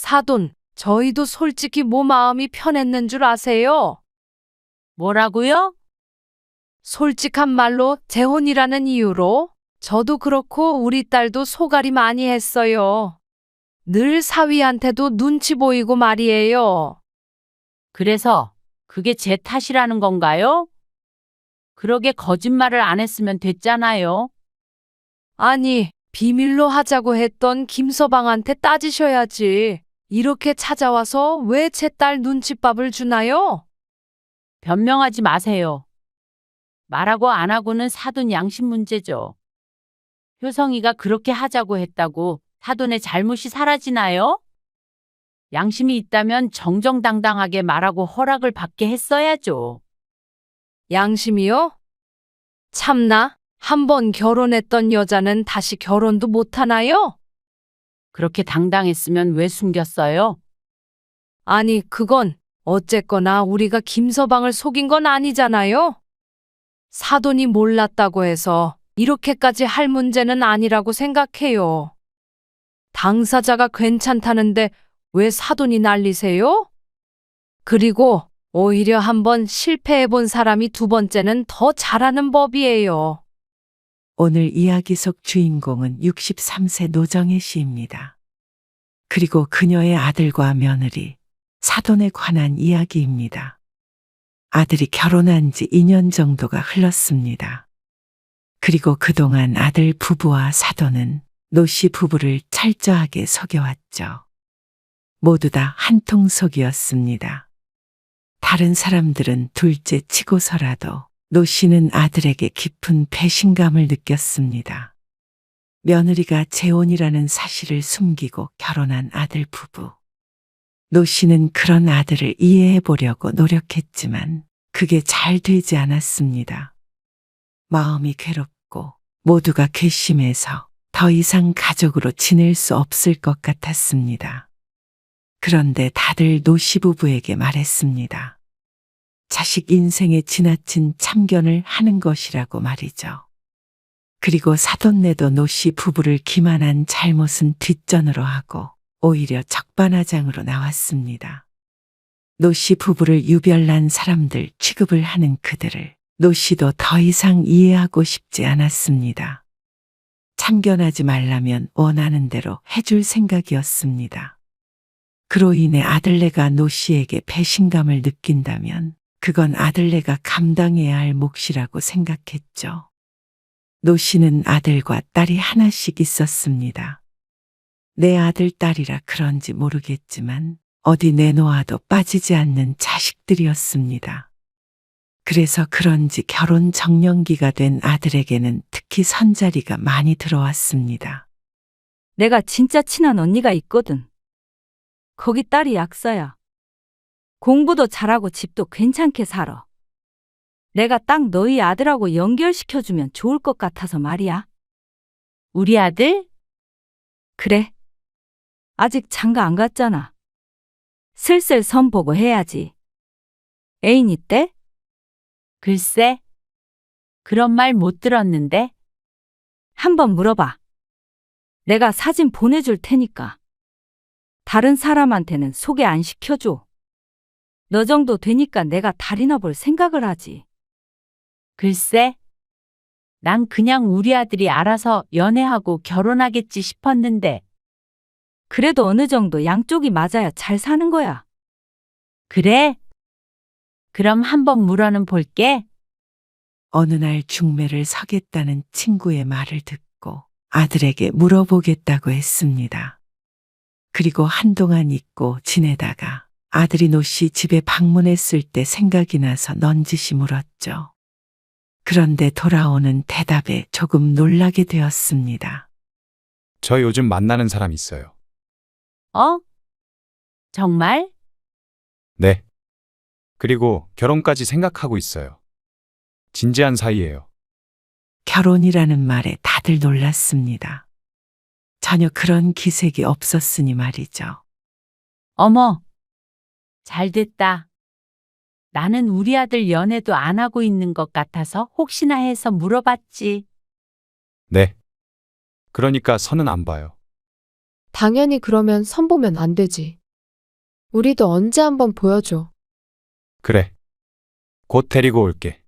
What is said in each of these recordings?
사돈, 저희도 솔직히 뭐 마음이 편했는 줄 아세요? 뭐라고요? 솔직한 말로 재혼이라는 이유로 저도 그렇고 우리 딸도 소갈이 많이 했어요. 늘 사위한테도 눈치 보이고 말이에요. 그래서 그게 제 탓이라는 건가요? 그러게 거짓말을 안 했으면 됐잖아요. 아니, 비밀로 하자고 했던 김서방한테 따지셔야지. 이렇게 찾아와서 왜 제 딸 눈칫밥을 주나요? 변명하지 마세요. 말하고 안 하고는 사돈 양심 문제죠. 효성이가 그렇게 하자고 했다고 사돈의 잘못이 사라지나요? 양심이 있다면 정정당당하게 말하고 허락을 받게 했어야죠. 양심이요? 참나, 한 번 결혼했던 여자는 다시 결혼도 못하나요? 그렇게 당당했으면 왜 숨겼어요? 아니, 그건 어쨌거나 우리가 김서방을 속인 건 아니잖아요? 사돈이 몰랐다고 해서 이렇게까지 할 문제는 아니라고 생각해요. 당사자가 괜찮다는데 왜 사돈이 난리세요? 그리고 오히려 한번 실패해본 사람이 두 번째는 더 잘하는 법이에요. 오늘 이야기 속 주인공은 63세 노정혜 씨입니다. 그리고 그녀의 아들과 며느리, 사돈에 관한 이야기입니다. 아들이 결혼한 지 2년 정도가 흘렀습니다. 그리고 그동안 아들 부부와 사돈은 노 씨 부부를 철저하게 속여왔죠. 모두 다 한통속이었습니다. 다른 사람들은 둘째 치고서라도 노 씨는 아들에게 깊은 배신감을 느꼈습니다. 며느리가 재혼이라는 사실을 숨기고 결혼한 아들 부부. 노 씨는 그런 아들을 이해해 보려고 노력했지만 그게 잘 되지 않았습니다. 마음이 괴롭고 모두가 괘씸해서 더 이상 가족으로 지낼 수 없을 것 같았습니다. 그런데 다들 노 씨 부부에게 말했습니다. 자식 인생에 지나친 참견을 하는 것이라고 말이죠. 그리고 사돈네도 노 씨 부부를 기만한 잘못은 뒷전으로 하고 오히려 적반하장으로 나왔습니다. 노 씨 부부를 유별난 사람들 취급을 하는 그들을 노 씨도 더 이상 이해하고 싶지 않았습니다. 참견하지 말라면 원하는 대로 해줄 생각이었습니다. 그로 인해 아들네가 노 씨에게 배신감을 느낀다면 그건 아들네가 감당해야 할 몫이라고 생각했죠. 노 씨는 아들과 딸이 하나씩 있었습니다. 내 아들, 딸이라 그런지 모르겠지만 어디 내놓아도 빠지지 않는 자식들이었습니다. 그래서 그런지 결혼 정년기가 된 아들에게는 특히 선자리가 많이 들어왔습니다. 내가 진짜 친한 언니가 있거든. 거기 딸이 약사야. 공부도 잘하고 집도 괜찮게 살아. 내가 딱 너희 아들하고 연결시켜주면 좋을 것 같아서 말이야. 우리 아들? 그래. 아직 장가 안 갔잖아. 슬슬 선보고 해야지. 애인 있대? 글쎄. 그런 말 못 들었는데. 한번 물어봐. 내가 사진 보내줄 테니까. 다른 사람한테는 소개 안 시켜줘. 너 정도 되니까 내가 달이나 볼 생각을 하지. 글쎄. 난 그냥 우리 아들이 알아서 연애하고 결혼하겠지 싶었는데. 그래도 어느 정도 양쪽이 맞아야 잘 사는 거야. 그래? 그럼 한번 물어는 볼게. 어느 날 중매를 서겠다는 친구의 말을 듣고 아들에게 물어보겠다고 했습니다. 그리고 한동안 잊고 지내다가 아들이 노 씨 집에 방문했을 때 생각이 나서 넌지시 물었죠. 그런데 돌아오는 대답에 조금 놀라게 되었습니다. 저 요즘 만나는 사람 있어요. 어? 정말? 네. 그리고 결혼까지 생각하고 있어요. 진지한 사이예요. 결혼이라는 말에 다들 놀랐습니다. 전혀 그런 기색이 없었으니 말이죠. 어머. 잘 됐다. 나는 우리 아들 연애도 안 하고 있는 것 같아서 혹시나 해서 물어봤지. 네. 그러니까 선은 안 봐요. 당연히 그러면 선보면 안 되지. 우리도 언제 한번 보여줘. 그래. 곧 데리고 올게.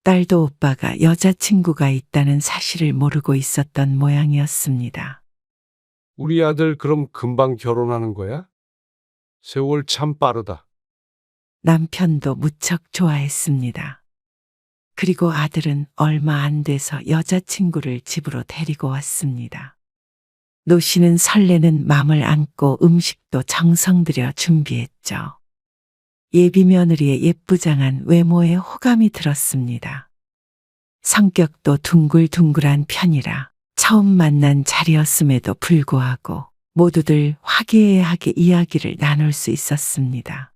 딸도 오빠가 여자친구가 있다는 사실을 모르고 있었던 모양이었습니다. 우리 아들 그럼 금방 결혼하는 거야? 세월 참 빠르다. 남편도 무척 좋아했습니다. 그리고 아들은 얼마 안 돼서 여자친구를 집으로 데리고 왔습니다. 노 씨는 설레는 맘을 안고 음식도 정성 들여 준비했죠. 예비 며느리의 예쁘장한 외모에 호감이 들었습니다. 성격도 둥글둥글한 편이라 처음 만난 자리였음에도 불구하고 모두들 화기애애하게 이야기를 나눌 수 있었습니다.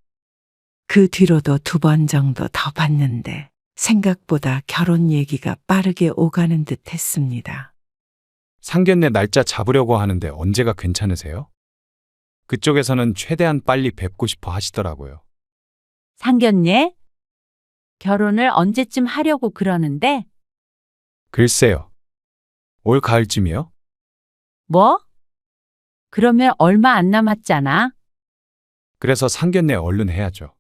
그 뒤로도 2번 정도 더 봤는데 생각보다 결혼 얘기가 빠르게 오가는 듯 했습니다. 상견례 날짜 잡으려고 하는데 언제가 괜찮으세요? 그쪽에서는 최대한 빨리 뵙고 싶어 하시더라고요. 상견례? 결혼을 언제쯤 하려고 그러는데? 글쎄요. 올 가을쯤이요? 뭐? 그러면 얼마 안 남았잖아. 그래서 상견례 얼른 해야죠.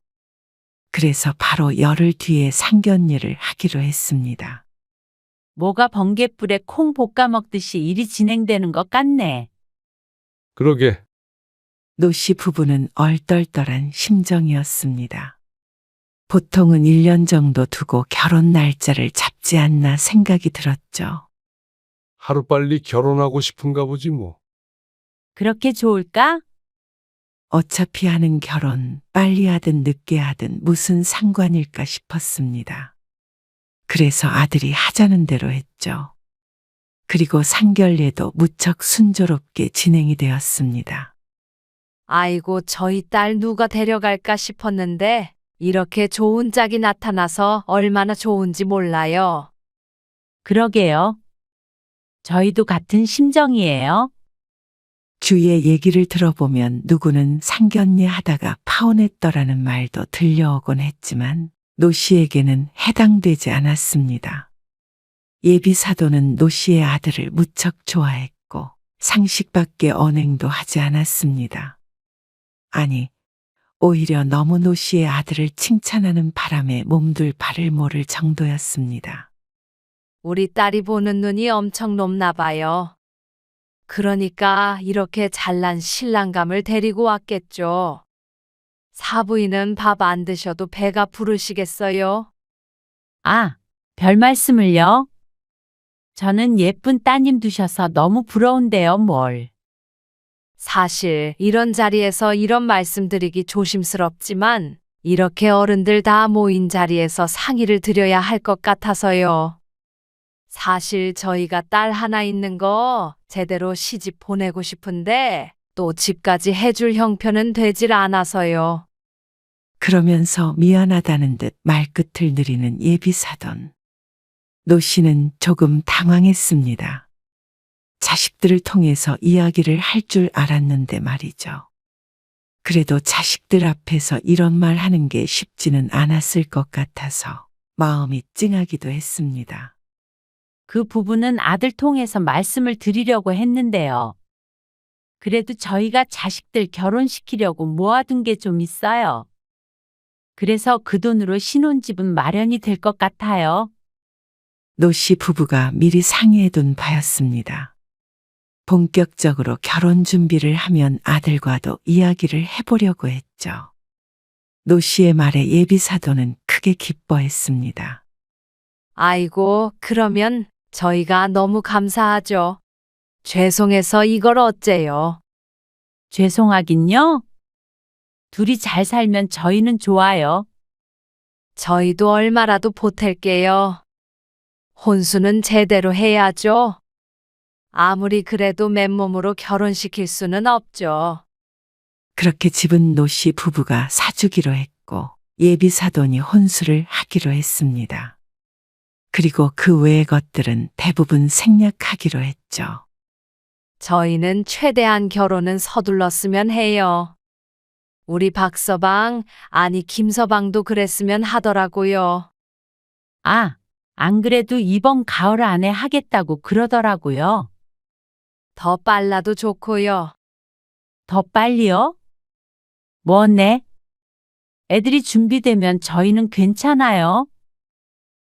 그래서 바로 열흘 뒤에 상견례를 하기로 했습니다. 뭐가 번갯불에 콩 볶아 먹듯이 일이 진행되는 것 같네. 그러게. 노 씨 부부는 얼떨떨한 심정이었습니다. 보통은 1년 정도 두고 결혼 날짜를 잡지 않나 생각이 들었죠. 하루빨리 결혼하고 싶은가 보지 뭐. 그렇게 좋을까? 어차피 하는 결혼 빨리 하든 늦게 하든 무슨 상관일까 싶었습니다. 그래서 아들이 하자는 대로 했죠. 그리고 상견례도 무척 순조롭게 진행이 되었습니다. 아이고, 저희 딸 누가 데려갈까 싶었는데 이렇게 좋은 짝이 나타나서 얼마나 좋은지 몰라요. 그러게요. 저희도 같은 심정이에요. 주위의 얘기를 들어보면 누구는 상견례 하다가 파혼했더라는 말도 들려오곤 했지만 노 씨에게는 해당되지 않았습니다. 예비 사도는 노 씨의 아들을 무척 좋아했고 상식밖에 언행도 하지 않았습니다. 아니, 오히려 너무 노 씨의 아들을 칭찬하는 바람에 몸둘 바를 모를 정도였습니다. 우리 딸이 보는 눈이 엄청 높나 봐요. 그러니까 이렇게 잘난 신랑감을 데리고 왔겠죠. 사부인은 밥 안 드셔도 배가 부르시겠어요? 아, 별 말씀을요. 저는 예쁜 따님 두셔서 너무 부러운데요, 뭘. 사실 이런 자리에서 이런 말씀드리기 조심스럽지만 이렇게 어른들 다 모인 자리에서 상의를 드려야 할 것 같아서요. 사실 저희가 딸 하나 있는 거 제대로 시집 보내고 싶은데 또 집까지 해줄 형편은 되질 않아서요. 그러면서 미안하다는 듯 말끝을 느리는 예비 사돈. 노 씨는 조금 당황했습니다. 자식들을 통해서 이야기를 할 줄 알았는데 말이죠. 그래도 자식들 앞에서 이런 말 하는 게 쉽지는 않았을 것 같아서 마음이 찡하기도 했습니다. 그 부분은 아들 통해서 말씀을 드리려고 했는데요. 그래도 저희가 자식들 결혼시키려고 모아둔 게 좀 있어요. 그래서 그 돈으로 신혼집은 마련이 될 것 같아요. 노 씨 부부가 미리 상의해둔 바였습니다. 본격적으로 결혼 준비를 하면 아들과도 이야기를 해보려고 했죠. 노 씨의 말에 예비 사도는 크게 기뻐했습니다. 아이고, 그러면 저희가 너무 감사하죠. 죄송해서 이걸 어째요. 죄송하긴요. 둘이 잘 살면 저희는 좋아요. 저희도 얼마라도 보탤게요. 혼수는 제대로 해야죠. 아무리 그래도 맨몸으로 결혼시킬 수는 없죠. 그렇게 집은 노 씨 부부가 사주기로 했고 예비 사돈이 혼수를 하기로 했습니다. 그리고 그 외의 것들은 대부분 생략하기로 했죠. 저희는 최대한 결혼은 서둘렀으면 해요. 우리 박서방, 아니 김서방도 그랬으면 하더라고요. 아, 안 그래도 이번 가을 안에 하겠다고 그러더라고요. 더 빨라도 좋고요. 더 빨리요? 뭐네? 애들이 준비되면 저희는 괜찮아요.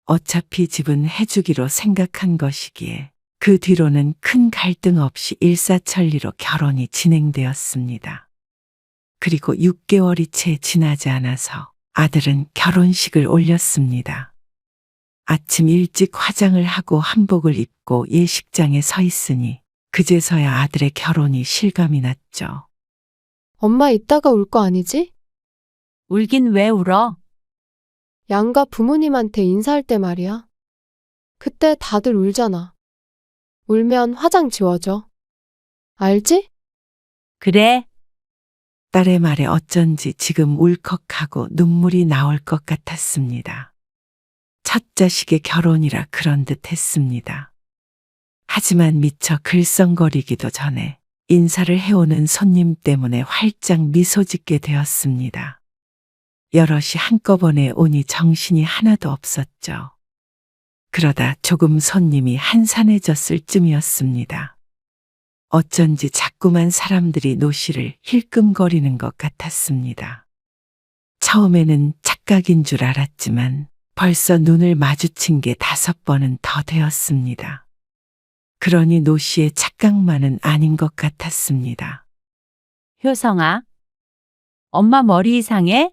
어차피 집은 해주기로 생각한 것이기에 그 뒤로는 큰 갈등 없이 일사천리로 결혼이 진행되었습니다. 그리고 6개월이 채 지나지 않아서 아들은 결혼식을 올렸습니다. 아침 일찍 화장을 하고 한복을 입고 예식장에 서 있으니 그제서야 아들의 결혼이 실감이 났죠. 엄마 이따가 울 거 아니지? 울긴 왜 울어? 양가 부모님한테 인사할 때 말이야. 그때 다들 울잖아. 울면 화장 지워져. 알지? 그래, 딸의 말에 어쩐지 지금 울컥하고 눈물이 나올 것 같았습니다. 첫 자식의 결혼이라 그런 듯 했습니다. 하지만 미처 글썽거리기도 전에 인사를 해오는 손님 때문에 활짝 미소 짓게 되었습니다. 여럿이 한꺼번에 오니 정신이 하나도 없었죠. 그러다 조금 손님이 한산해졌을 쯤이었습니다. 어쩐지 자꾸만 사람들이 노씨를 힐끔거리는 것 같았습니다. 처음에는 착각인 줄 알았지만 벌써 눈을 마주친 게 5번은 더 되었습니다. 그러니 노씨의 착각만은 아닌 것 같았습니다. 효성아. 엄마 머리 이상해?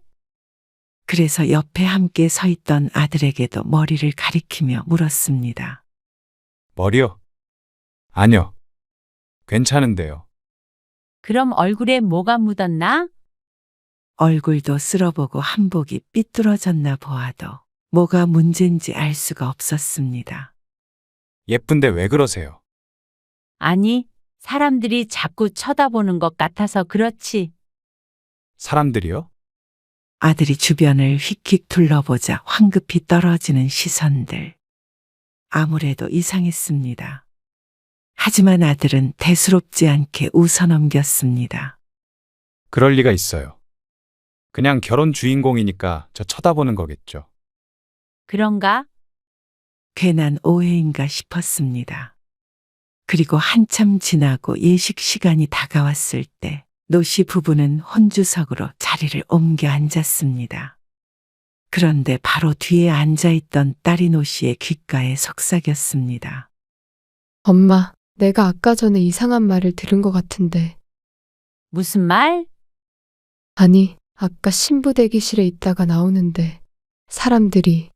그래서 옆에 함께 서 있던 아들에게도 머리를 가리키며 물었습니다. 머리요? 아니요. 괜찮은데요. 그럼 얼굴에 뭐가 묻었나? 얼굴도 쓸어보고 한복이 삐뚤어졌나 보아도 뭐가 문제인지 알 수가 없었습니다. 예쁜데 왜 그러세요? 아니, 사람들이 자꾸 쳐다보는 것 같아서 그렇지. 사람들이요? 아들이 주변을 휙휙 둘러보자 황급히 떨어지는 시선들. 아무래도 이상했습니다. 하지만 아들은 대수롭지 않게 웃어넘겼습니다. 그럴 리가 있어요. 그냥 결혼 주인공이니까 저 쳐다보는 거겠죠. 그런가? 괜한 오해인가 싶었습니다. 그리고 한참 지나고 예식 시간이 다가왔을 때 노씨 부부는 혼주석으로 자리를 옮겨 앉았습니다. 그런데 바로 뒤에 앉아있던 딸이 노씨의 귓가에 속삭였습니다. 엄마, 내가 아까 전에 이상한 말을 들은 것 같은데. 무슨 말? 아니, 아까 신부 대기실에 있다가 나오는데 사람들이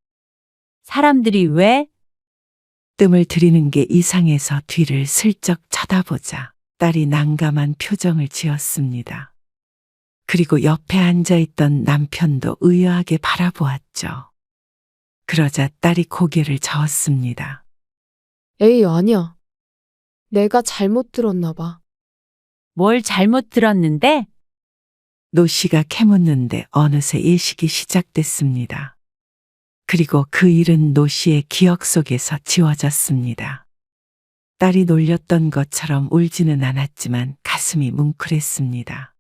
사람들이 왜? 뜸을 들이는 게 이상해서 뒤를 슬쩍 쳐다보자 딸이 난감한 표정을 지었습니다. 그리고 옆에 앉아있던 남편도 의아하게 바라보았죠. 그러자 딸이 고개를 저었습니다. 에이, 아니야. 내가 잘못 들었나 봐. 뭘 잘못 들었는데? 노씨가 캐묻는데 어느새 예식이 시작됐습니다. 그리고 그 일은 노씨의 기억 속에서 지워졌습니다. 딸이 놀렸던 것처럼 울지는 않았지만 가슴이 뭉클했습니다.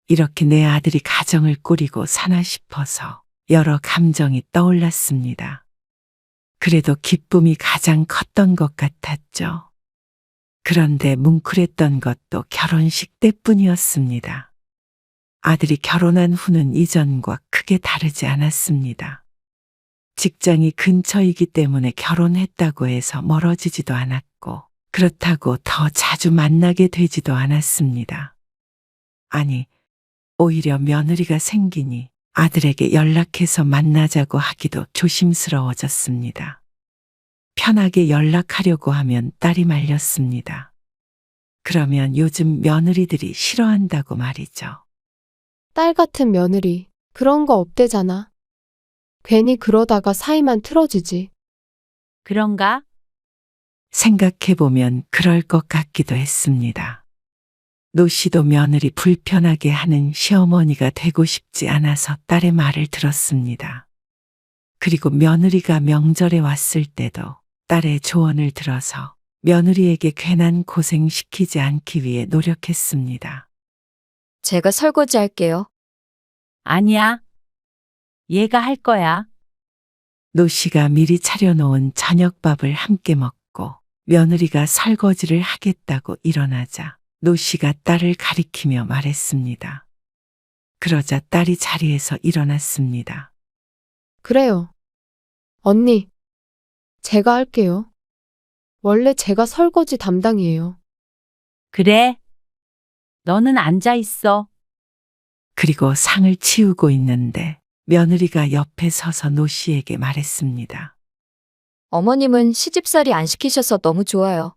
이렇게 내 아들이 가정을 꾸리고 사나 싶어서 여러 감정이 떠올랐습니다. 그래도 기쁨이 가장 컸던 것 같았죠. 그런데 뭉클했던 것도 결혼식 때뿐이었습니다. 아들이 결혼한 후는 이전과 크게 다르지 않았습니다. 직장이 근처이기 때문에 결혼했다고 해서 멀어지지도 않았고 그렇다고 더 자주 만나게 되지도 않았습니다. 아니, 오히려 며느리가 생기니 아들에게 연락해서 만나자고 하기도 조심스러워졌습니다. 편하게 연락하려고 하면 딸이 말렸습니다. 그러면 요즘 며느리들이 싫어한다고 말이죠. 딸 같은 며느리, 그런 거 없대잖아. 괜히 그러다가 사이만 틀어지지. 그런가? 생각해보면 그럴 것 같기도 했습니다. 노씨도 며느리 불편하게 하는 시어머니가 되고 싶지 않아서 딸의 말을 들었습니다. 그리고 며느리가 명절에 왔을 때도 딸의 조언을 들어서 며느리에게 괜한 고생 시키지 않기 위해 노력했습니다. 제가 설거지 할게요. 아니야. 얘가 할 거야. 노씨가 미리 차려놓은 저녁밥을 함께 먹고 며느리가 설거지를 하겠다고 일어나자 노 씨가 딸을 가리키며 말했습니다. 그러자 딸이 자리에서 일어났습니다. 그래요. 언니, 제가 할게요. 원래 제가 설거지 담당이에요. 그래. 너는 앉아 있어. 그리고 상을 치우고 있는데 며느리가 옆에 서서 노 씨에게 말했습니다. 어머님은 시집살이 안 시키셔서 너무 좋아요.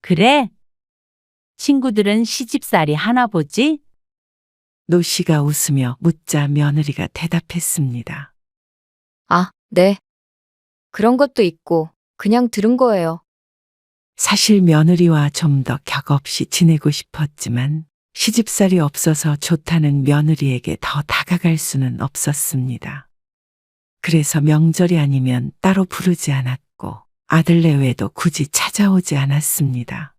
그래? 친구들은 시집살이 하나 보지? 노 씨가 웃으며 묻자 며느리가 대답했습니다. 아, 네. 그런 것도 있고 그냥 들은 거예요. 사실 며느리와 좀 더 격없이 지내고 싶었지만 시집살이 없어서 좋다는 며느리에게 더 다가갈 수는 없었습니다. 그래서 명절이 아니면 따로 부르지 않았고 아들 내외도 굳이 찾아오지 않았습니다.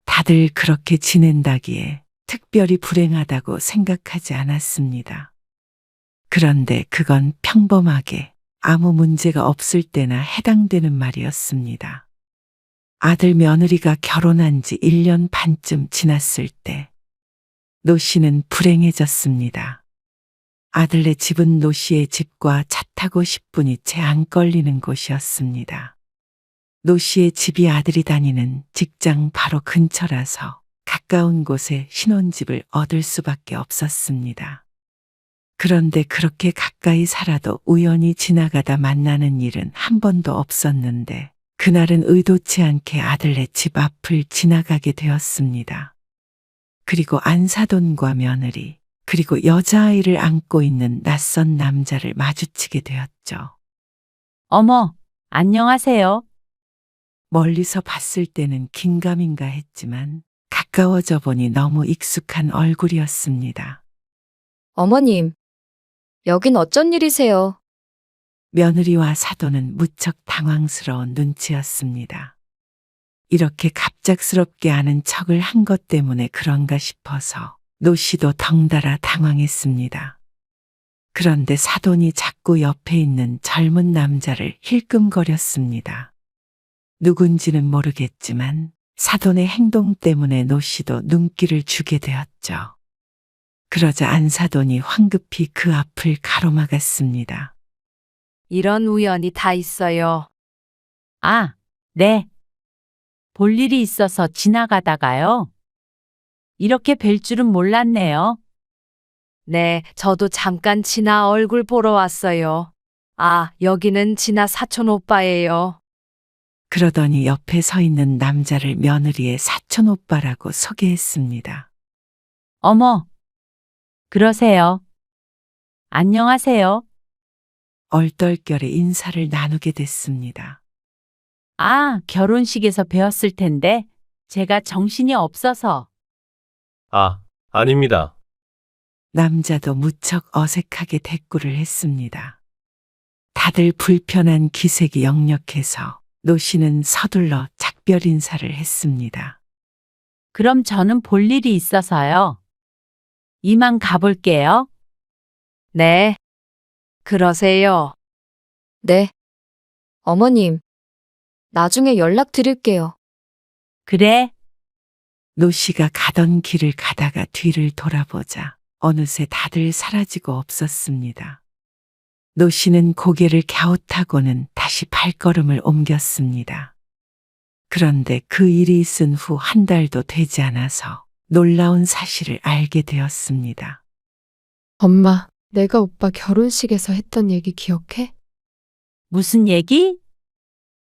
다들 그렇게 지낸다기에 특별히 불행하다고 생각하지 않았습니다. 그런데 그건 평범하게 아무 문제가 없을 때나 해당되는 말이었습니다. 아들 며느리가 결혼한 지 1년 반쯤 지났을 때 노 씨는 불행해졌습니다. 아들네 집은 노 씨의 집과 차 타고 10분이 채 안 걸리는 곳이었습니다. 노 씨의 집이 아들이 다니는 직장 바로 근처라서 가까운 곳에 신혼집을 얻을 수밖에 없었습니다. 그런데 그렇게 가까이 살아도 우연히 지나가다 만나는 일은 한 번도 없었는데 그날은 의도치 않게 아들네 집 앞을 지나가게 되었습니다. 그리고 안사돈과 며느리, 그리고 여자아이를 안고 있는 낯선 남자를 마주치게 되었죠. 어머, 안녕하세요. 멀리서 봤을 때는 긴가민가 했지만 가까워져 보니 너무 익숙한 얼굴이었습니다. 어머님, 여긴 어쩐 일이세요? 며느리와 사돈은 무척 당황스러운 눈치였습니다. 이렇게 갑작스럽게 아는 척을 한 것 때문에 그런가 싶어서 노 씨도 덩달아 당황했습니다. 그런데 사돈이 자꾸 옆에 있는 젊은 남자를 힐끔거렸습니다. 누군지는 모르겠지만 사돈의 행동 때문에 노 씨도 눈길을 주게 되었죠. 그러자 안사돈이 황급히 그 앞을 가로막았습니다. 이런 우연이 다 있어요. 아, 네. 볼 일이 있어서 지나가다가요. 이렇게 뵐 줄은 몰랐네요. 네, 저도 잠깐 진아 얼굴 보러 왔어요. 아, 여기는 진아 사촌 오빠예요. 그러더니 옆에 서 있는 남자를 며느리의 사촌 오빠라고 소개했습니다. 어머, 그러세요. 안녕하세요. 얼떨결에 인사를 나누게 됐습니다. 아, 결혼식에서 배웠을 텐데 제가 정신이 없어서. 아, 아닙니다. 남자도 무척 어색하게 대꾸를 했습니다. 다들 불편한 기색이 역력해서 노 씨는 서둘러 작별 인사를 했습니다. 그럼 저는 볼 일이 있어서요. 이만 가볼게요. 네. 그러세요. 네. 어머님, 나중에 연락드릴게요. 그래. 노 씨가 가던 길을 가다가 뒤를 돌아보자 어느새 다들 사라지고 없었습니다. 노 씨는 고개를 갸웃하고는 다시 발걸음을 옮겼습니다. 그런데 그 일이 있은 후 한 달도 되지 않아서 놀라운 사실을 알게 되었습니다. 엄마, 내가 오빠 결혼식에서 했던 얘기 기억해? 무슨 얘기?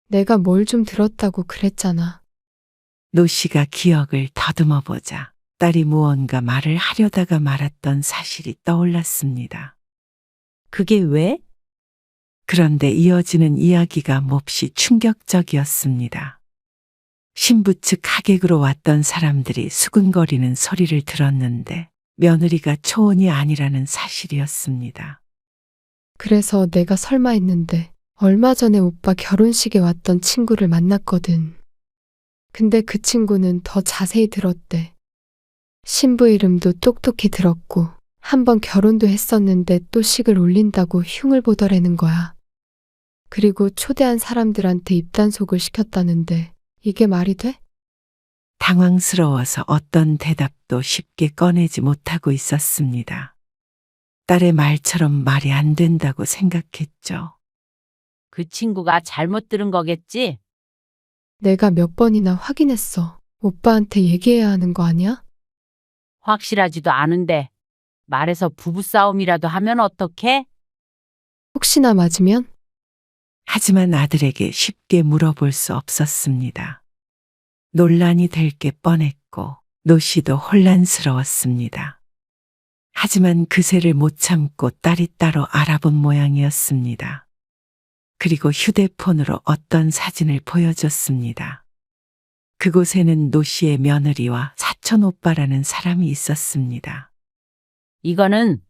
내가 뭘 좀 들었다고 그랬잖아. 노 씨가 기억을 더듬어 보자 딸이 무언가 말을 하려다가 말았던 사실이 떠올랐습니다. 그게 왜? 그런데 이어지는 이야기가 몹시 충격적이었습니다. 신부 측 하객으로 왔던 사람들이 수근거리는 소리를 들었는데 며느리가 초혼이 아니라는 사실이었습니다. 그래서 내가 설마 했는데 얼마 전에 오빠 결혼식에 왔던 친구를 만났거든. 근데 그 친구는 더 자세히 들었대. 신부 이름도 똑똑히 들었고 한번 결혼도 했었는데 또 식을 올린다고 흉을 보더라는 거야. 그리고 초대한 사람들한테 입단속을 시켰다는데 이게 말이 돼? 당황스러워서 어떤 대답도 쉽게 꺼내지 못하고 있었습니다. 딸의 말처럼 말이 안 된다고 생각했죠. 그 친구가 잘못 들은 거겠지? 내가 몇 번이나 확인했어. 오빠한테 얘기해야 하는 거 아니야? 확실하지도 않은데 말해서 부부싸움이라도 하면 어떡해? 혹시나 맞으면? 하지만 아들에게 쉽게 물어볼 수 없었습니다. 논란이 될 게 뻔했고 노 씨도 혼란스러웠습니다. 하지만 그새를 못 참고 딸이 따로 알아본 모양이었습니다. 그리고 휴대폰으로 어떤 사진을 보여줬습니다. 그곳에는 노 씨의 며느리와 사촌 오빠라는 사람이 있었습니다. 이거는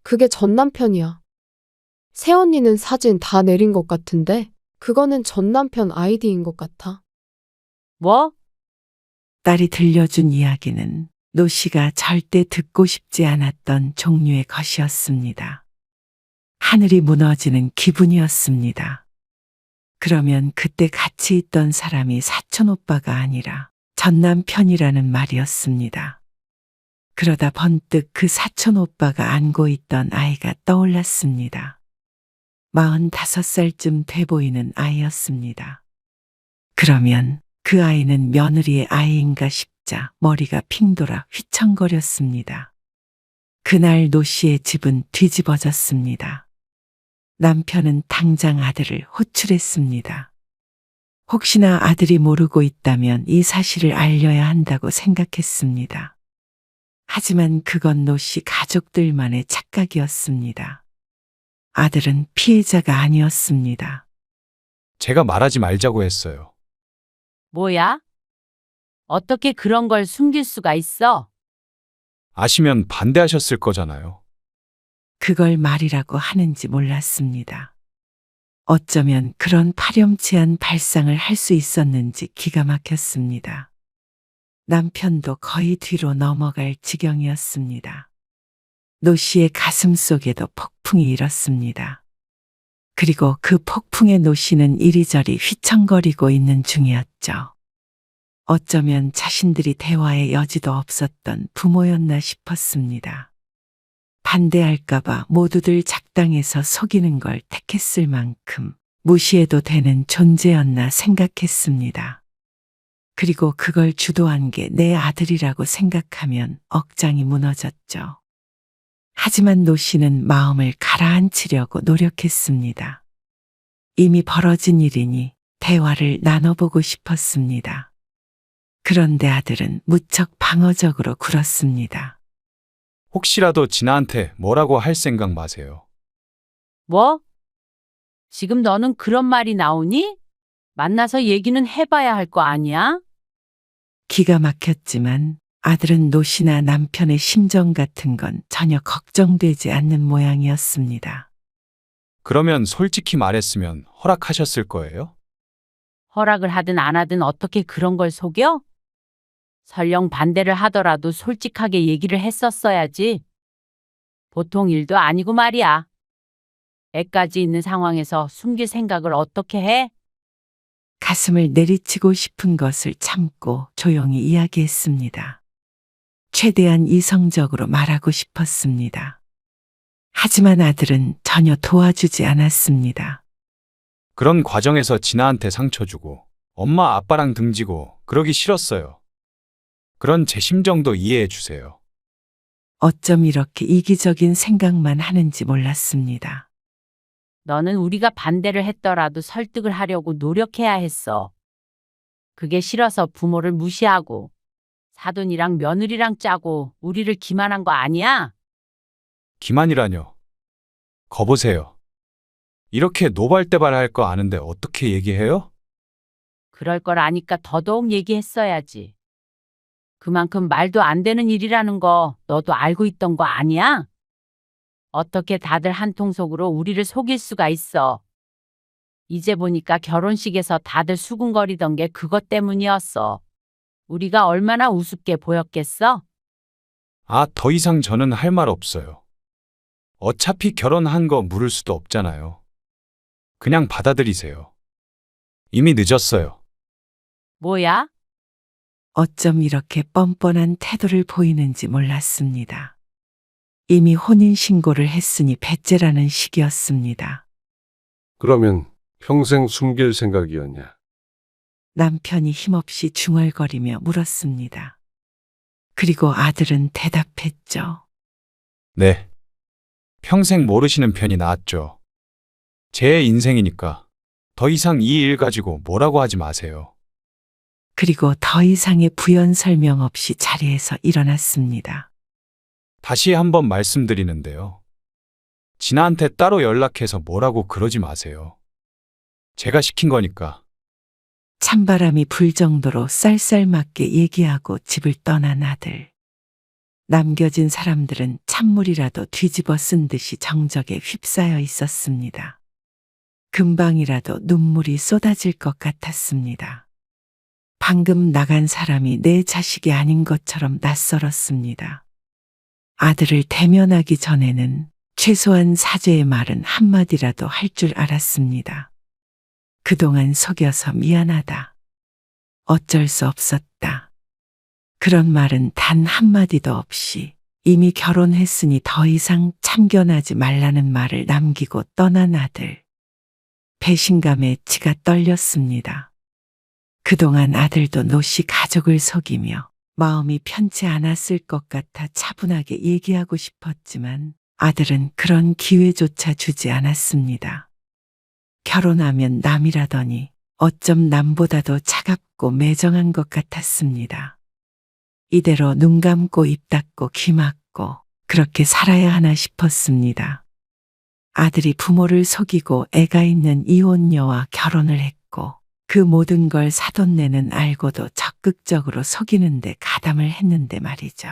그게 전 남편이야. 새언니는 사진 다 내린 것 같은데 그거는 전 남편 아이디인 것 같아. 뭐? 딸이 들려준 이야기는 노 씨가 절대 듣고 싶지 않았던 종류의 것이었습니다. 하늘이 무너지는 기분이었습니다. 그러면 그때 같이 있던 사람이 사촌 오빠가 아니라 전 남편이라는 말이었습니다. 그러다 번뜩 그 사촌 오빠가 안고 있던 아이가 떠올랐습니다. 45살쯤 돼 보이는 아이였습니다. 그러면 그 아이는 며느리의 아이인가 싶자 머리가 핑 돌아 휘청거렸습니다. 그날 노 씨의 집은 뒤집어졌습니다. 남편은 당장 아들을 호출했습니다. 혹시나 아들이 모르고 있다면 이 사실을 알려야 한다고 생각했습니다. 하지만 그건 노 씨 가족들만의 착각이었습니다. 아들은 피해자가 아니었습니다. 제가 말하지 말자고 했어요. 뭐야? 어떻게 그런 걸 숨길 수가 있어? 아시면 반대하셨을 거잖아요. 그걸 말이라고 하는지 몰랐습니다. 어쩌면 그런 파렴치한 발상을 할 수 있었는지 기가 막혔습니다. 남편도 거의 뒤로 넘어갈 지경이었습니다. 노 씨의 가슴 속에도 폭풍이 일었습니다. 그리고 그 폭풍에 노 씨는 이리저리 휘청거리고 있는 중이었죠. 어쩌면 자신들이 대화의 여지도 없었던 부모였나 싶었습니다. 반대할까봐 모두들 작당해서 속이는 걸 택했을 만큼 무시해도 되는 존재였나 생각했습니다. 그리고 그걸 주도한 게 내 아들이라고 생각하면 억장이 무너졌죠. 하지만 노 씨는 마음을 가라앉히려고 노력했습니다. 이미 벌어진 일이니 대화를 나눠보고 싶었습니다. 그런데 아들은 무척 방어적으로 굴었습니다. 혹시라도 진아한테 뭐라고 할 생각 마세요. 뭐? 지금 너는 그런 말이 나오니? 만나서 얘기는 해봐야 할 거 아니야? 기가 막혔지만 아들은 노 씨나 남편의 심정 같은 건 전혀 걱정되지 않는 모양이었습니다. 그러면 솔직히 말했으면 허락하셨을 거예요? 허락을 하든 안 하든 어떻게 그런 걸 속여? 설령 반대를 하더라도 솔직하게 얘기를 했었어야지. 보통 일도 아니고 말이야. 애까지 있는 상황에서 숨길 생각을 어떻게 해? 가슴을 내리치고 싶은 것을 참고 조용히 이야기했습니다. 최대한 이성적으로 말하고 싶었습니다. 하지만 아들은 전혀 도와주지 않았습니다. 그런 과정에서 진아한테 상처 주고 엄마 아빠랑 등지고 그러기 싫었어요. 그런 제 심정도 이해해 주세요. 어쩜 이렇게 이기적인 생각만 하는지 몰랐습니다. 너는 우리가 반대를 했더라도 설득을 하려고 노력해야 했어. 그게 싫어서 부모를 무시하고 사돈이랑 며느리랑 짜고 우리를 기만한 거 아니야? 기만이라뇨. 거보세요. 이렇게 노발대발할 거 아는데 어떻게 얘기해요? 그럴 걸 아니까 더더욱 얘기했어야지. 그만큼 말도 안 되는 일이라는 거 너도 알고 있던 거 아니야? 어떻게 다들 한통속으로 우리를 속일 수가 있어. 이제 보니까 결혼식에서 다들 수군거리던 게 그것 때문이었어. 우리가 얼마나 우습게 보였겠어? 아, 더 이상 저는 할 말 없어요. 어차피 결혼한 거 물을 수도 없잖아요. 그냥 받아들이세요. 이미 늦었어요. 뭐야? 어쩜 이렇게 뻔뻔한 태도를 보이는지 몰랐습니다. 이미 혼인신고를 했으니 배째라는 시기였습니다. 그러면 평생 숨길 생각이었냐? 남편이 힘없이 중얼거리며 물었습니다. 그리고 아들은 대답했죠. 네. 평생 모르시는 편이 낫죠. 제 인생이니까 더 이상 이 일 가지고 뭐라고 하지 마세요. 그리고 더 이상의 부연 설명 없이 자리에서 일어났습니다. 다시 한번 말씀드리는데요. 진아한테 따로 연락해서 뭐라고 그러지 마세요. 제가 시킨 거니까. 찬바람이 불 정도로 쌀쌀맞게 얘기하고 집을 떠난 아들. 남겨진 사람들은 찬물이라도 뒤집어 쓴 듯이 정적에 휩싸여 있었습니다. 금방이라도 눈물이 쏟아질 것 같았습니다. 방금 나간 사람이 내 자식이 아닌 것처럼 낯설었습니다. 아들을 대면하기 전에는 최소한 사죄의 말은 한마디라도 할 줄 알았습니다. 그동안 속여서 미안하다. 어쩔 수 없었다. 그런 말은 단 한마디도 없이 이미 결혼했으니 더 이상 참견하지 말라는 말을 남기고 떠난 아들. 배신감에 치가 떨렸습니다. 그동안 아들도 노씨 가족을 속이며 마음이 편치 않았을 것 같아 차분하게 얘기하고 싶었지만 아들은 그런 기회조차 주지 않았습니다. 결혼하면 남이라더니 어쩜 남보다도 차갑고 매정한 것 같았습니다. 이대로 눈 감고 입 닫고 귀 막고 그렇게 살아야 하나 싶었습니다. 아들이 부모를 속이고 애가 있는 이혼녀와 결혼을 했고 그 모든 걸 사돈네는 알고도 적극적으로 속이는데 가담을 했는데 말이죠.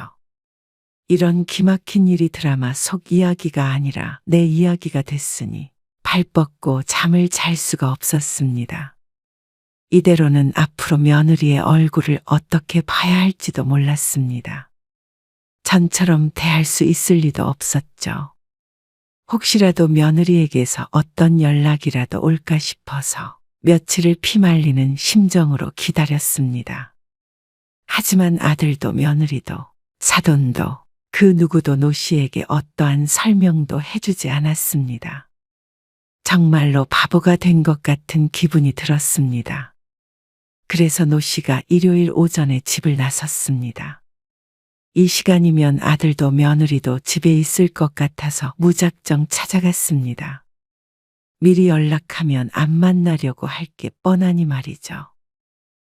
이런 기막힌 일이 드라마 속 이야기가 아니라 내 이야기가 됐으니 발 뻗고 잠을 잘 수가 없었습니다. 이대로는 앞으로 며느리의 얼굴을 어떻게 봐야 할지도 몰랐습니다. 전처럼 대할 수 있을 리도 없었죠. 혹시라도 며느리에게서 어떤 연락이라도 올까 싶어서 며칠을 피말리는 심정으로 기다렸습니다. 하지만 아들도 며느리도 사돈도 그 누구도 노 씨에게 어떠한 설명도 해주지 않았습니다. 정말로 바보가 된 것 같은 기분이 들었습니다. 그래서 노 씨가 일요일 오전에 집을 나섰습니다. 이 시간이면 아들도 며느리도 집에 있을 것 같아서 무작정 찾아갔습니다. 미리 연락하면 안 만나려고 할 게 뻔하니 말이죠.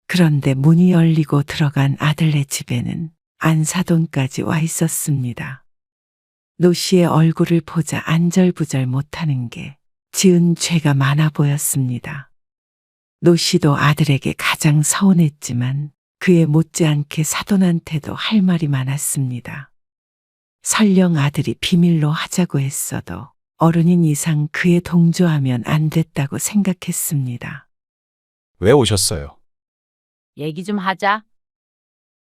그런데 문이 열리고 들어간 아들네 집에는 안사돈까지 와 있었습니다. 노 씨의 얼굴을 보자 안절부절 못하는 게 지은 죄가 많아 보였습니다. 노 씨도 아들에게 가장 서운했지만 그에 못지않게 사돈한테도 할 말이 많았습니다. 설령 아들이 비밀로 하자고 했어도 어른인 이상 그에 동조하면 안 됐다고 생각했습니다. 왜 오셨어요? 얘기 좀 하자.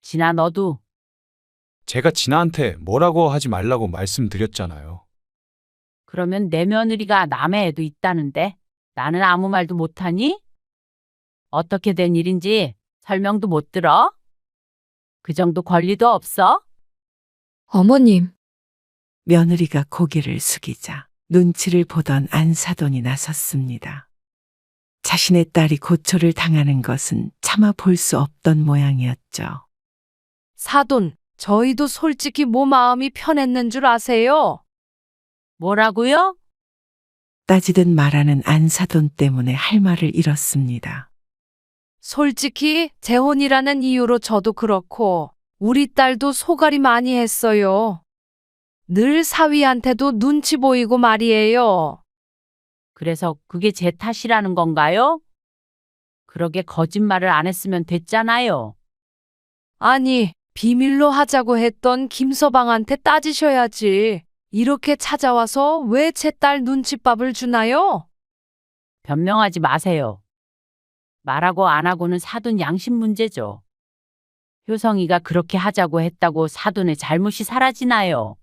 진아, 너도. 제가 진아한테 뭐라고 하지 말라고 말씀드렸잖아요. 그러면 내 며느리가 남의 애도 있다는데 나는 아무 말도 못하니? 어떻게 된 일인지 설명도 못 들어? 그 정도 권리도 없어? 어머님, 며느리가 고개를 숙이자 눈치를 보던 안사돈이 나섰습니다. 자신의 딸이 고초를 당하는 것은 차마 볼 수 없던 모양이었죠. 사돈, 저희도 솔직히 뭐 마음이 편했는 줄 아세요? 뭐라고요? 따지듯 말하는 안사돈 때문에 할 말을 잃었습니다. 솔직히 재혼이라는 이유로 저도 그렇고 우리 딸도 소갈이 많이 했어요. 늘 사위한테도 눈치 보이고 말이에요. 그래서 그게 제 탓이라는 건가요? 그러게 거짓말을 안 했으면 됐잖아요. 아니, 비밀로 하자고 했던 김서방한테 따지셔야지. 이렇게 찾아와서 왜 제 딸 눈칫밥을 주나요? 변명하지 마세요. 말하고 안 하고는 사돈 양심 문제죠. 효성이가 그렇게 하자고 했다고 사돈의 잘못이 사라지나요?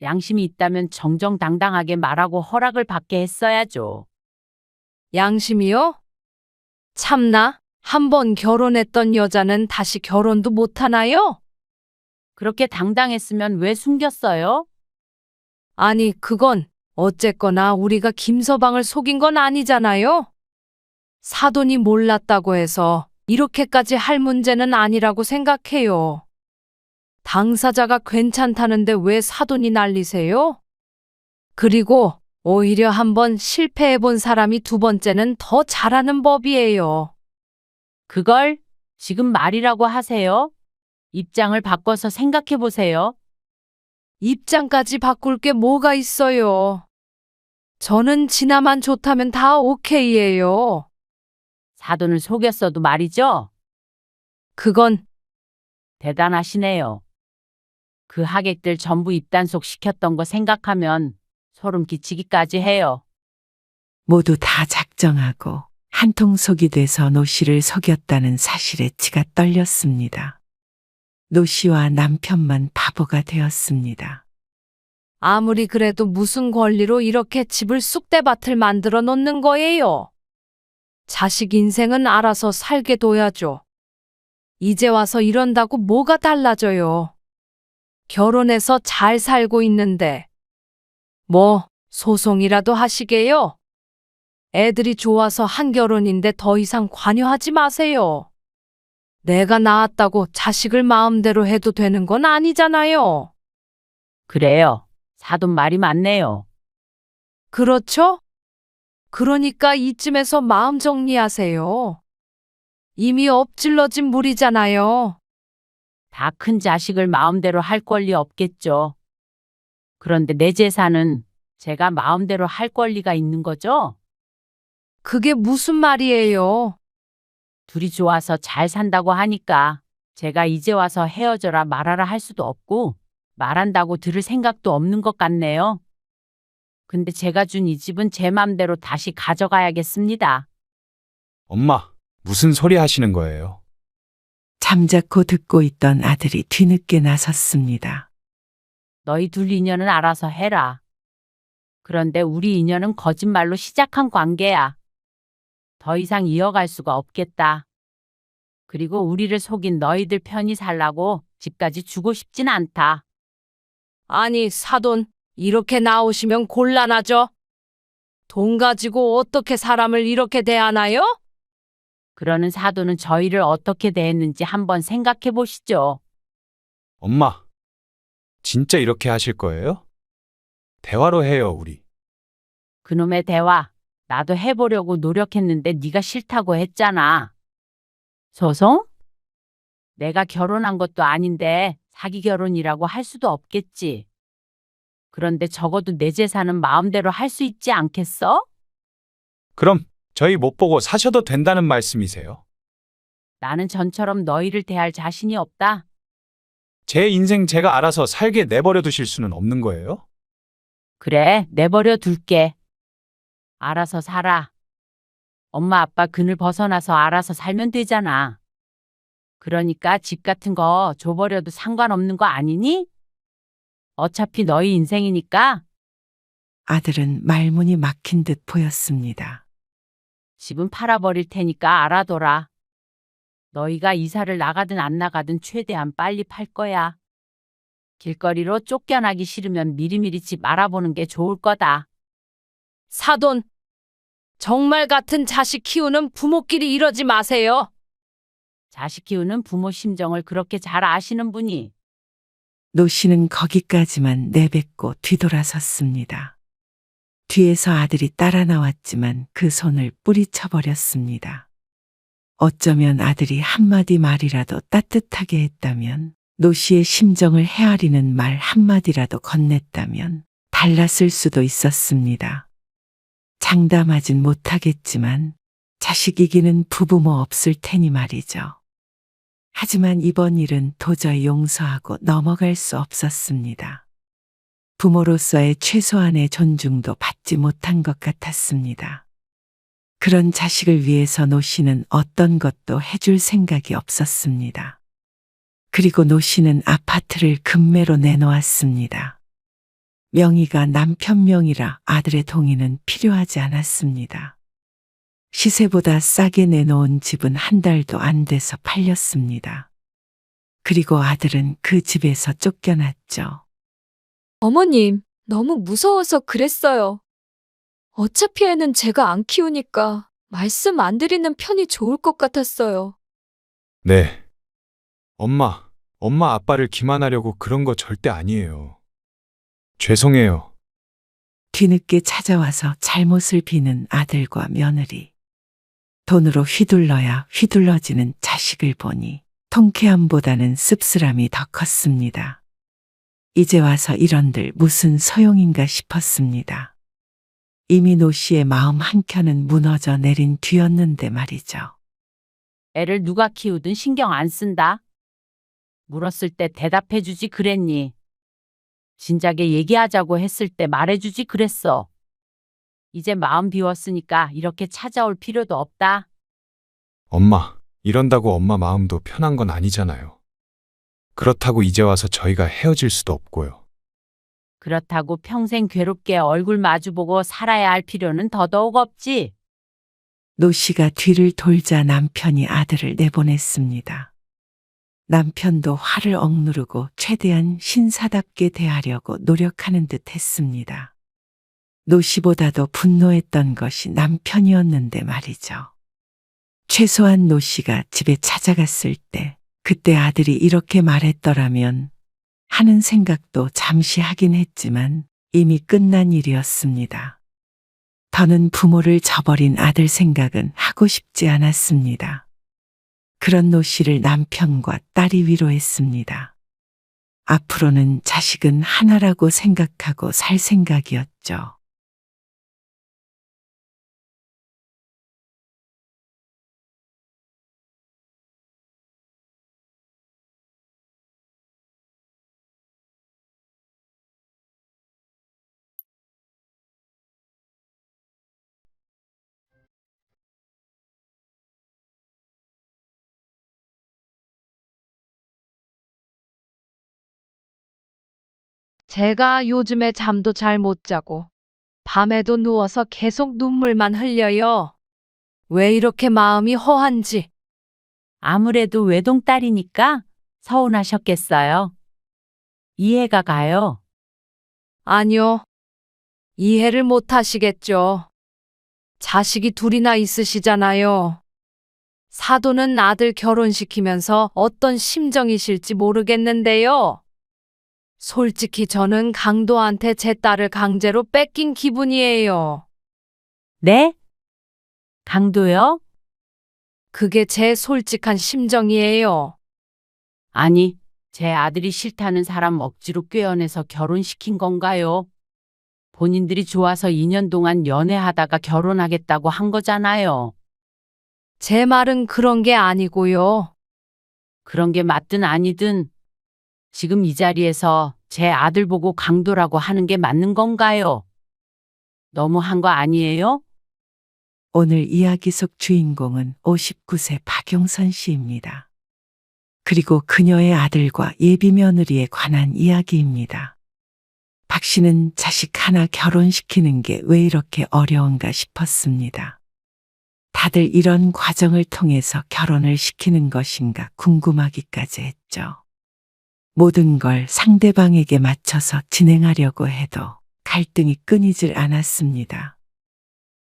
양심이 있다면 정정당당하게 말하고 허락을 받게 했어야죠. 양심이요? 참나, 한 번 결혼했던 여자는 다시 결혼도 못 하나요? 그렇게 당당했으면 왜 숨겼어요? 아니, 그건 어쨌거나 우리가 김서방을 속인 건 아니잖아요. 사돈이 몰랐다고 해서 이렇게까지 할 문제는 아니라고 생각해요. 당사자가 괜찮다는데 왜 사돈이 난리세요? 그리고 오히려 한번 실패해 본 사람이 두 번째는 더 잘하는 법이에요. 그걸 지금 말이라고 하세요? 입장을 바꿔서 생각해 보세요. 입장까지 바꿀 게 뭐가 있어요. 저는 진아만 좋다면 다 오케이예요. 사돈을 속였어도 말이죠. 그건 대단하시네요. 그 하객들 전부 입단속 시켰던 거 생각하면 소름 끼치기까지 해요. 모두 다 작정하고 한통 속이 돼서 노 씨를 속였다는 사실에 치가 떨렸습니다. 노 씨와 남편만 바보가 되었습니다. 아무리 그래도 무슨 권리로 이렇게 집을 쑥대밭을 만들어 놓는 거예요. 자식 인생은 알아서 살게 둬야죠. 이제 와서 이런다고 뭐가 달라져요. 결혼해서 잘 살고 있는데. 뭐, 소송이라도 하시게요? 애들이 좋아서 한 결혼인데 더 이상 관여하지 마세요. 내가 낳았다고 자식을 마음대로 해도 되는 건 아니잖아요. 그래요. 사돈 말이 맞네요. 그렇죠? 그러니까 이쯤에서 마음 정리하세요. 이미 엎질러진 물이잖아요. 다 큰 자식을 마음대로 할 권리 없겠죠. 그런데 내 재산은 제가 마음대로 할 권리가 있는 거죠? 그게 무슨 말이에요? 둘이 좋아서 잘 산다고 하니까 제가 이제 와서 헤어져라 말하라 할 수도 없고 말한다고 들을 생각도 없는 것 같네요. 근데 제가 준 이 집은 제 맘대로 다시 가져가야겠습니다. 엄마, 무슨 소리 하시는 거예요? 잠자코 듣고 있던 아들이 뒤늦게 나섰습니다. 너희 둘 인연은 알아서 해라. 그런데 우리 인연은 거짓말로 시작한 관계야. 더 이상 이어갈 수가 없겠다. 그리고 우리를 속인 너희들 편히 살라고 집까지 주고 싶진 않다. 아니, 사돈, 이렇게 나오시면 곤란하죠? 돈 가지고 어떻게 사람을 이렇게 대하나요? 그러는 사돈은 저희를 어떻게 대했는지 한번 생각해 보시죠. 엄마, 진짜 이렇게 하실 거예요? 대화로 해요, 우리. 그놈의 대화, 나도 해보려고 노력했는데 네가 싫다고 했잖아. 소송? 내가 결혼한 것도 아닌데 사기 결혼이라고 할 수도 없겠지. 그런데 적어도 내 재산은 마음대로 할 수 있지 않겠어? 그럼 저희 못 보고 사셔도 된다는 말씀이세요? 나는 전처럼 너희를 대할 자신이 없다. 제 인생 제가 알아서 살게 내버려 두실 수는 없는 거예요? 그래, 내버려 둘게. 알아서 살아. 엄마 아빠 그늘 벗어나서 알아서 살면 되잖아. 그러니까 집 같은 거 줘버려도 상관없는 거 아니니? 어차피 너희 인생이니까. 아들은 말문이 막힌 듯 보였습니다. 집은 팔아버릴 테니까 알아둬라. 너희가 이사를 나가든 안 나가든 최대한 빨리 팔 거야. 길거리로 쫓겨나기 싫으면 미리미리 집 알아보는 게 좋을 거다. 사돈, 정말 같은 자식 키우는 부모끼리 이러지 마세요. 자식 키우는 부모 심정을 그렇게 잘 아시는 분이 노 씨는 거기까지만 내뱉고 뒤돌아섰습니다. 뒤에서 아들이 따라 나왔지만 그 손을 뿌리쳐버렸습니다. 어쩌면 아들이 한마디 말이라도 따뜻하게 했다면, 노 씨의 심정을 헤아리는 말 한마디라도 건넸다면 달랐을 수도 있었습니다. 장담하진 못하겠지만 자식 이기는 부부모 없을 테니 말이죠. 하지만 이번 일은 도저히 용서하고 넘어갈 수 없었습니다. 부모로서의 최소한의 존중도 받지 못한 것 같았습니다. 그런 자식을 위해서 노 씨는 어떤 것도 해줄 생각이 없었습니다. 그리고 노 씨는 아파트를 급매로 내놓았습니다. 명의가 남편 명이라 아들의 동의는 필요하지 않았습니다. 시세보다 싸게 내놓은 집은 한 달도 안 돼서 팔렸습니다. 그리고 아들은 그 집에서 쫓겨났죠. 어머님, 너무 무서워서 그랬어요. 어차피 애는 제가 안 키우니까 말씀 안 드리는 편이 좋을 것 같았어요. 네. 엄마, 아빠를 기만하려고 그런 거 절대 아니에요. 죄송해요. 뒤늦게 찾아와서 잘못을 비는 아들과 며느리. 돈으로 휘둘러야 휘둘러지는 자식을 보니 통쾌함보다는 씁쓸함이 더 컸습니다. 이제 와서 이런들 무슨 소용인가 싶었습니다. 이미 노 씨의 마음 한켠은 무너져 내린 뒤였는데 말이죠. 애를 누가 키우든 신경 안 쓴다. 물었을 때 대답해주지 그랬니? 진작에 얘기하자고 했을 때 말해주지 그랬어. 이제 마음 비웠으니까 이렇게 찾아올 필요도 없다. 엄마, 이런다고 엄마 마음도 편한 건 아니잖아요. 그렇다고 이제 와서 저희가 헤어질 수도 없고요. 그렇다고 평생 괴롭게 얼굴 마주보고 살아야 할 필요는 더더욱 없지. 노 씨가 뒤를 돌자 남편이 아들을 내보냈습니다. 남편도 화를 억누르고 최대한 신사답게 대하려고 노력하는 듯 했습니다. 노 씨보다도 분노했던 것이 남편이었는데 말이죠. 최소한 노 씨가 집에 찾아갔을 때 그때 아들이 이렇게 말했더라면 하는 생각도 잠시 하긴 했지만 이미 끝난 일이었습니다. 더는 부모를 저버린 아들 생각은 하고 싶지 않았습니다. 그런 노 씨를 남편과 딸이 위로했습니다. 앞으로는 자식은 하나라고 생각하고 살 생각이었죠. 제가 요즘에 잠도 잘 못 자고 밤에도 누워서 계속 눈물만 흘려요. 왜 이렇게 마음이 허한지. 아무래도 외동딸이니까 서운하셨겠어요. 이해가 가요. 아니요. 이해를 못 하시겠죠. 자식이 둘이나 있으시잖아요. 사돈은 아들 결혼시키면서 어떤 심정이실지 모르겠는데요. 솔직히 저는 강도한테 제 딸을 강제로 뺏긴 기분이에요. 네? 강도요? 그게 제 솔직한 심정이에요. 아니, 제 아들이 싫다는 사람 억지로 꿰어내서 결혼시킨 건가요? 본인들이 좋아서 2년 동안 연애하다가 결혼하겠다고 한 거잖아요. 제 말은 그런 게 아니고요. 그런 게 맞든 아니든 지금 이 자리에서 제 아들 보고 강도라고 하는 게 맞는 건가요? 너무한 거 아니에요? 오늘 이야기 속 주인공은 59세 박용선 씨입니다. 그리고 그녀의 아들과 예비 며느리에 관한 이야기입니다. 박 씨는 자식 하나 결혼시키는 게 왜 이렇게 어려운가 싶었습니다. 다들 이런 과정을 통해서 결혼을 시키는 것인가 궁금하기까지 했죠. 모든 걸 상대방에게 맞춰서 진행하려고 해도 갈등이 끊이질 않았습니다.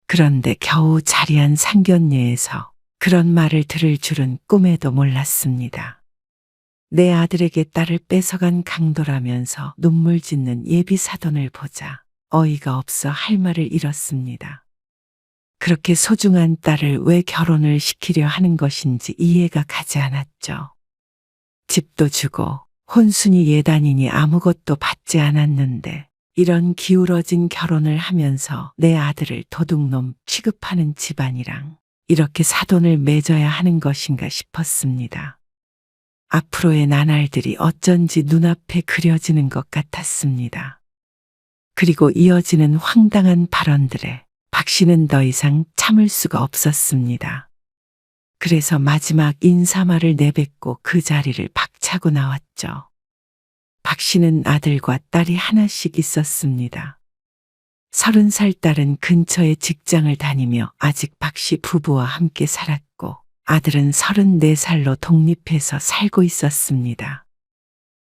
그런데 겨우 자리한 상견례에서 그런 말을 들을 줄은 꿈에도 몰랐습니다. 내 아들에게 딸을 뺏어간 강도라면서 눈물 짓는 예비 사돈을 보자 어이가 없어 할 말을 잃었습니다. 그렇게 소중한 딸을 왜 결혼을 시키려 하는 것인지 이해가 가지 않았죠. 집도 주고 혼순이 예단이니 아무것도 받지 않았는데 이런 기울어진 결혼을 하면서 내 아들을 도둑놈 취급하는 집안이랑 이렇게 사돈을 맺어야 하는 것인가 싶었습니다. 앞으로의 나날들이 어쩐지 눈앞에 그려지는 것 같았습니다. 그리고 이어지는 황당한 발언들에 박 씨는 더 이상 참을 수가 없었습니다. 그래서 마지막 인사말을 내뱉고 그 자리를 박차고 나왔죠. 박 씨는 아들과 딸이 하나씩 있었습니다. 30살 딸은 근처에 직장을 다니며 아직 박 씨 부부와 함께 살았고 아들은 34살로 독립해서 살고 있었습니다.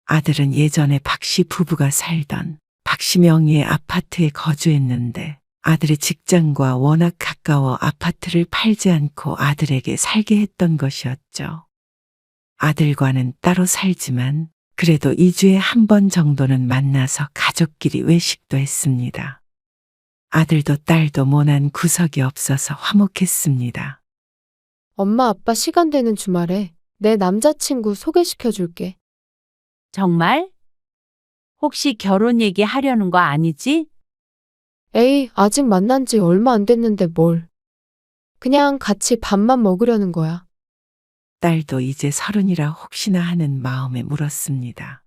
아들은 예전에 박 씨 부부가 살던 박 씨 명의의 아파트에 거주했는데 아들의 직장과 워낙 가까워 아파트를 팔지 않고 아들에게 살게 했던 것이었죠. 아들과는 따로 살지만 그래도 2주에 한 번 정도는 만나서 가족끼리 외식도 했습니다. 아들도 딸도 모난 구석이 없어서 화목했습니다. 엄마 아빠 시간 되는 주말에 내 남자친구 소개시켜 줄게. 정말? 혹시 결혼 얘기 하려는 거 아니지? 에이, 아직 만난 지 얼마 안 됐는데 뭘. 그냥 같이 밥만 먹으려는 거야. 딸도 이제 30이라 혹시나 하는 마음에 물었습니다.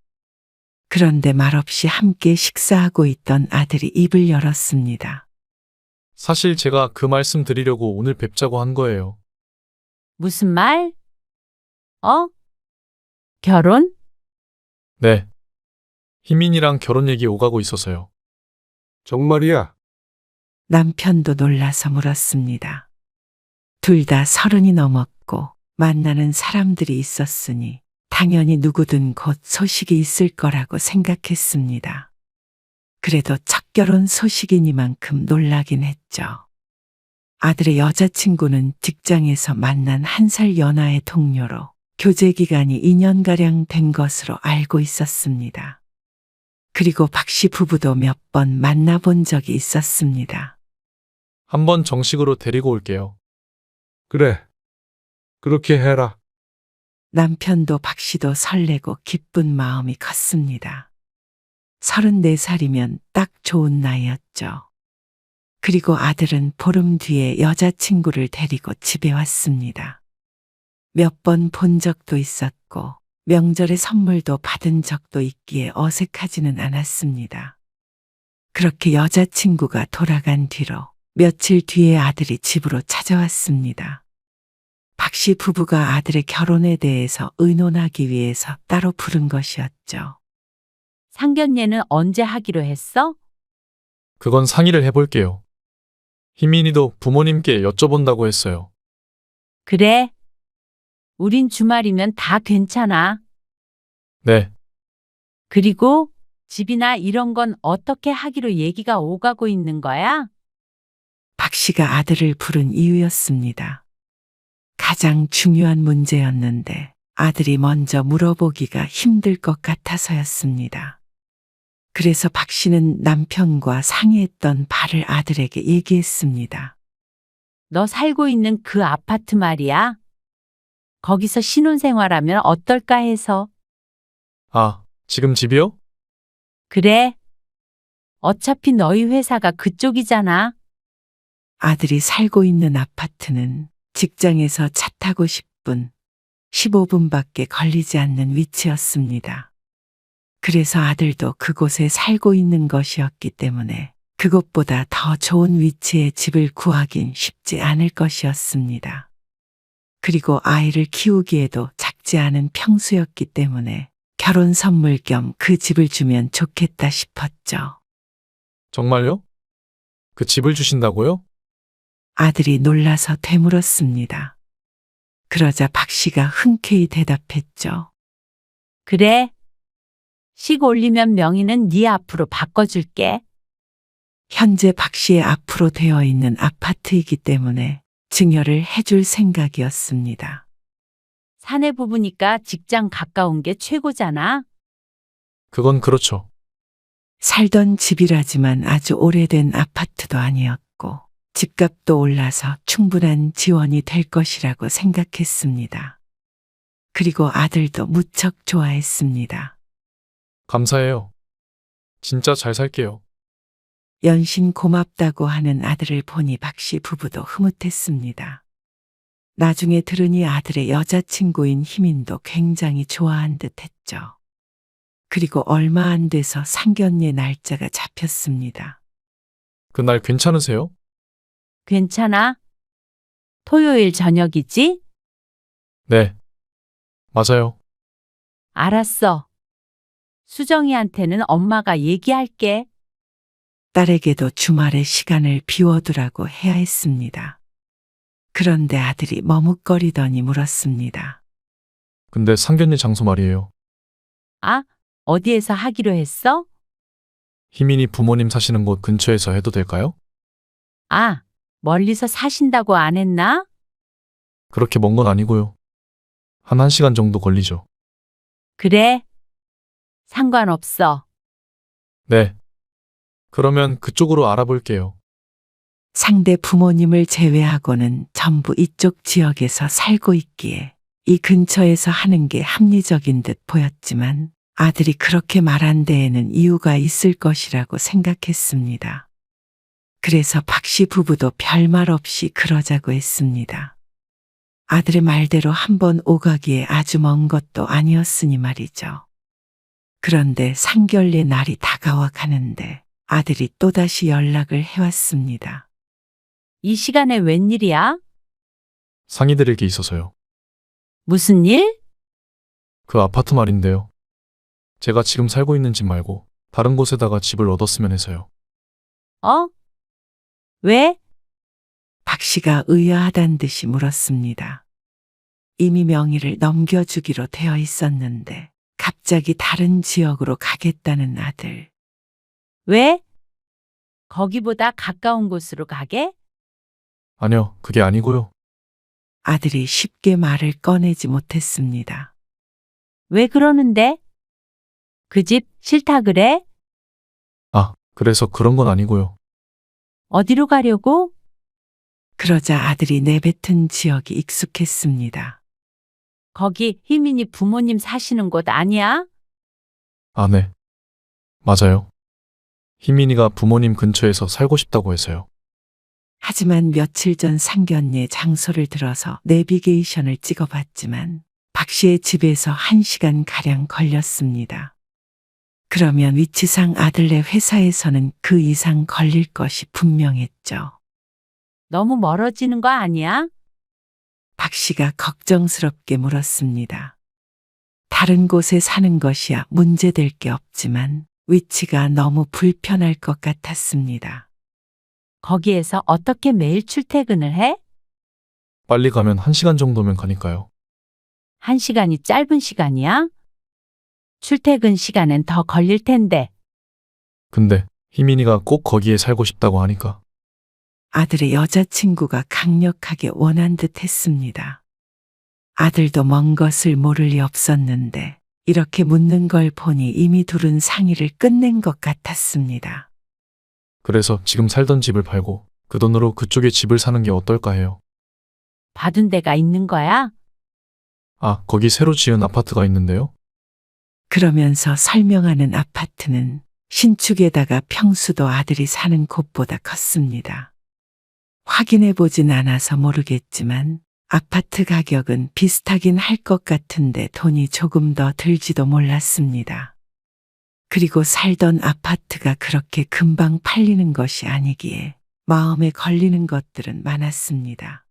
그런데 말없이 함께 식사하고 있던 아들이 입을 열었습니다. 사실 제가 그 말씀 드리려고 오늘 뵙자고 한 거예요. 무슨 말? 결혼? 네. 희민이랑 결혼 얘기 오가고 있어서요. 정말이야? 남편도 놀라서 물었습니다. 둘 다 30이 넘었고 만나는 사람들이 있었으니 당연히 누구든 곧 소식이 있을 거라고 생각했습니다. 그래도 첫 결혼 소식이니만큼 놀라긴 했죠. 아들의 여자친구는 직장에서 만난 1살 연하의 동료로 교제 기간이 2년가량 된 것으로 알고 있었습니다. 그리고 박 씨 부부도 몇 번 만나본 적이 있었습니다. 한번 정식으로 데리고 올게요. 그래. 그렇게 해라. 남편도 박 씨도 설레고 기쁜 마음이 컸습니다. 34살이면 딱 좋은 나이였죠. 그리고 아들은 보름 뒤에 여자친구를 데리고 집에 왔습니다. 몇 번 본 적도 있었고 명절에 선물도 받은 적도 있기에 어색하지는 않았습니다. 그렇게 여자친구가 돌아간 뒤로 며칠 뒤에 아들이 집으로 찾아왔습니다. 박 씨 부부가 아들의 결혼에 대해서 의논하기 위해서 따로 부른 것이었죠. 상견례는 언제 하기로 했어? 그건 상의를 해볼게요. 희민이도 부모님께 여쭤본다고 했어요. 그래. 우린 주말이면 다 괜찮아. 네. 그리고 집이나 이런 건 어떻게 하기로 얘기가 오가고 있는 거야? 박 씨가 아들을 부른 이유였습니다. 가장 중요한 문제였는데 아들이 먼저 물어보기가 힘들 것 같아서였습니다. 그래서 박 씨는 남편과 상의했던 바를 아들에게 얘기했습니다. 너 살고 있는 그 아파트 말이야. 거기서 신혼생활하면 어떨까 해서. 아, 지금 집이요? 그래. 어차피 너희 회사가 그쪽이잖아. 아들이 살고 있는 아파트는 직장에서 차 타고 10분, 15분밖에 걸리지 않는 위치였습니다. 그래서 아들도 그곳에 살고 있는 것이었기 때문에 그것보다 더 좋은 위치에 집을 구하긴 쉽지 않을 것이었습니다. 그리고 아이를 키우기에도 작지 않은 평수였기 때문에 결혼 선물 겸 그 집을 주면 좋겠다 싶었죠. 정말요? 그 집을 주신다고요? 아들이 놀라서 되물었습니다. 그러자 박 씨가 흔쾌히 대답했죠. 그래. 식 올리면 명의는 네 앞으로 바꿔줄게. 현재 박 씨의 앞으로 되어 있는 아파트이기 때문에 증여를 해줄 생각이었습니다. 사내 부부니까 직장 가까운 게 최고잖아. 그건 그렇죠. 살던 집이라지만 아주 오래된 아파트도 아니었고 집값도 올라서 충분한 지원이 될 것이라고 생각했습니다. 그리고 아들도 무척 좋아했습니다. 감사해요. 진짜 잘 살게요. 연신 고맙다고 하는 아들을 보니 박 씨 부부도 흐뭇했습니다. 나중에 들으니 아들의 여자친구인 희민도 굉장히 좋아한 듯 했죠. 그리고 얼마 안 돼서 상견례 날짜가 잡혔습니다. 그날 괜찮으세요? 괜찮아? 토요일 저녁이지? 네. 맞아요. 알았어. 수정이한테는 엄마가 얘기할게. 딸에게도 주말에 시간을 비워두라고 해야 했습니다. 그런데 아들이 머뭇거리더니 물었습니다. 근데 상견례 장소 말이에요. 아, 어디에서 하기로 했어? 희민이 부모님 사시는 곳 근처에서 해도 될까요? 아, 멀리서 사신다고 안 했나? 그렇게 먼 건 아니고요. 한 1시간 정도 걸리죠. 그래. 상관없어. 네. 그러면 그쪽으로 알아볼게요. 상대 부모님을 제외하고는 전부 이쪽 지역에서 살고 있기에 이 근처에서 하는 게 합리적인 듯 보였지만 아들이 그렇게 말한 데에는 이유가 있을 것이라고 생각했습니다. 그래서 박씨 부부도 별말 없이 그러자고 했습니다. 아들의 말대로 한번 오가기에 아주 먼 것도 아니었으니 말이죠. 그런데 상견례 날이 다가와 가는데 아들이 또다시 연락을 해왔습니다. 이 시간에 웬일이야? 상의드릴 게 있어서요. 무슨 일? 그 아파트 말인데요. 제가 지금 살고 있는 집 말고 다른 곳에다가 집을 얻었으면 해서요. 어? 왜? 박 씨가 의아하단 듯이 물었습니다. 이미 명의를 넘겨주기로 되어 있었는데 갑자기 다른 지역으로 가겠다는 아들. 왜? 거기보다 가까운 곳으로 가게? 아니요, 그게 아니고요. 아들이 쉽게 말을 꺼내지 못했습니다. 왜 그러는데? 그 집 싫다 그래? 아, 그래서 그런 건 아니고요. 어디로 가려고? 그러자 아들이 내뱉은 지역이 익숙했습니다. 거기 희민이 부모님 사시는 곳 아니야? 아, 네. 맞아요. 희민이가 부모님 근처에서 살고 싶다고 해서요. 하지만 며칠 전 상견례 장소를 들어서 내비게이션을 찍어봤지만 박 씨의 집에서 1시간가량 걸렸습니다. 그러면 위치상 아들네 회사에서는 그 이상 걸릴 것이 분명했죠. 너무 멀어지는 거 아니야? 박 씨가 걱정스럽게 물었습니다. 다른 곳에 사는 것이야 문제될 게 없지만 위치가 너무 불편할 것 같았습니다. 거기에서 어떻게 매일 출퇴근을 해? 빨리 가면 1시간 정도면 가니까요. 1시간이 짧은 시간이야? 출퇴근 시간엔 더 걸릴 텐데. 근데 희민이가 꼭 거기에 살고 싶다고 하니까. 아들의 여자친구가 강력하게 원한 듯 했습니다. 아들도 먼 것을 모를 리 없었는데 이렇게 묻는 걸 보니 이미 둘은 상의를 끝낸 것 같았습니다. 그래서 지금 살던 집을 팔고 그 돈으로 그쪽에 집을 사는 게 어떨까 해요. 받은 데가 있는 거야? 아, 거기 새로 지은 아파트가 있는데요. 그러면서 설명하는 아파트는 신축에다가 평수도 아들이 사는 곳보다 컸습니다. 확인해 보진 않아서 모르겠지만 아파트 가격은 비슷하긴 할 것 같은데 돈이 조금 더 들지도 몰랐습니다. 그리고 살던 아파트가 그렇게 금방 팔리는 것이 아니기에 마음에 걸리는 것들은 많았습니다.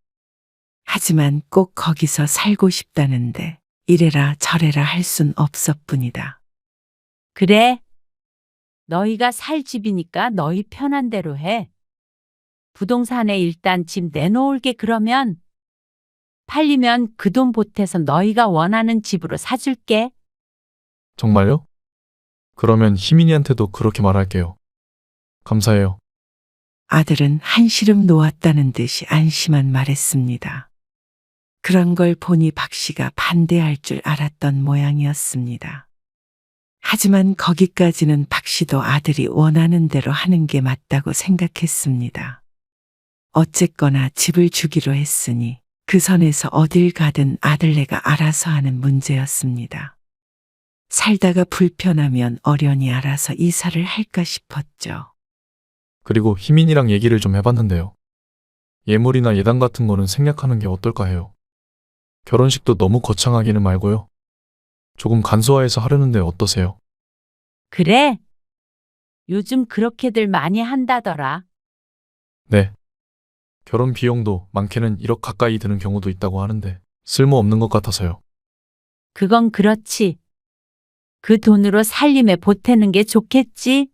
하지만 꼭 거기서 살고 싶다는데 이래라 저래라 할 순 없었뿐이다. 그래. 너희가 살 집이니까 너희 편한 대로 해. 부동산에 일단 집 내놓을게 그러면 팔리면 그 돈 보태서 너희가 원하는 집으로 사줄게. 정말요? 그러면 희민이한테도 그렇게 말할게요. 감사해요. 아들은 한시름 놓았다는 듯이 안심한 말했습니다. 그런 걸 보니 박 씨가 반대할 줄 알았던 모양이었습니다. 하지만 거기까지는 박 씨도 아들이 원하는 대로 하는 게 맞다고 생각했습니다. 어쨌거나 집을 주기로 했으니 그 선에서 어딜 가든 아들네가 알아서 하는 문제였습니다. 살다가 불편하면 어련히 알아서 이사를 할까 싶었죠. 그리고 희민이랑 얘기를 좀 해봤는데요. 예물이나 예단 같은 거는 생략하는 게 어떨까 해요. 결혼식도 너무 거창하기는 말고요. 조금 간소화해서 하려는데 어떠세요? 그래? 요즘 그렇게들 많이 한다더라. 네. 결혼 비용도 많게는 1억 가까이 드는 경우도 있다고 하는데 쓸모없는 것 같아서요. 그건 그렇지. 그 돈으로 살림에 보태는 게 좋겠지?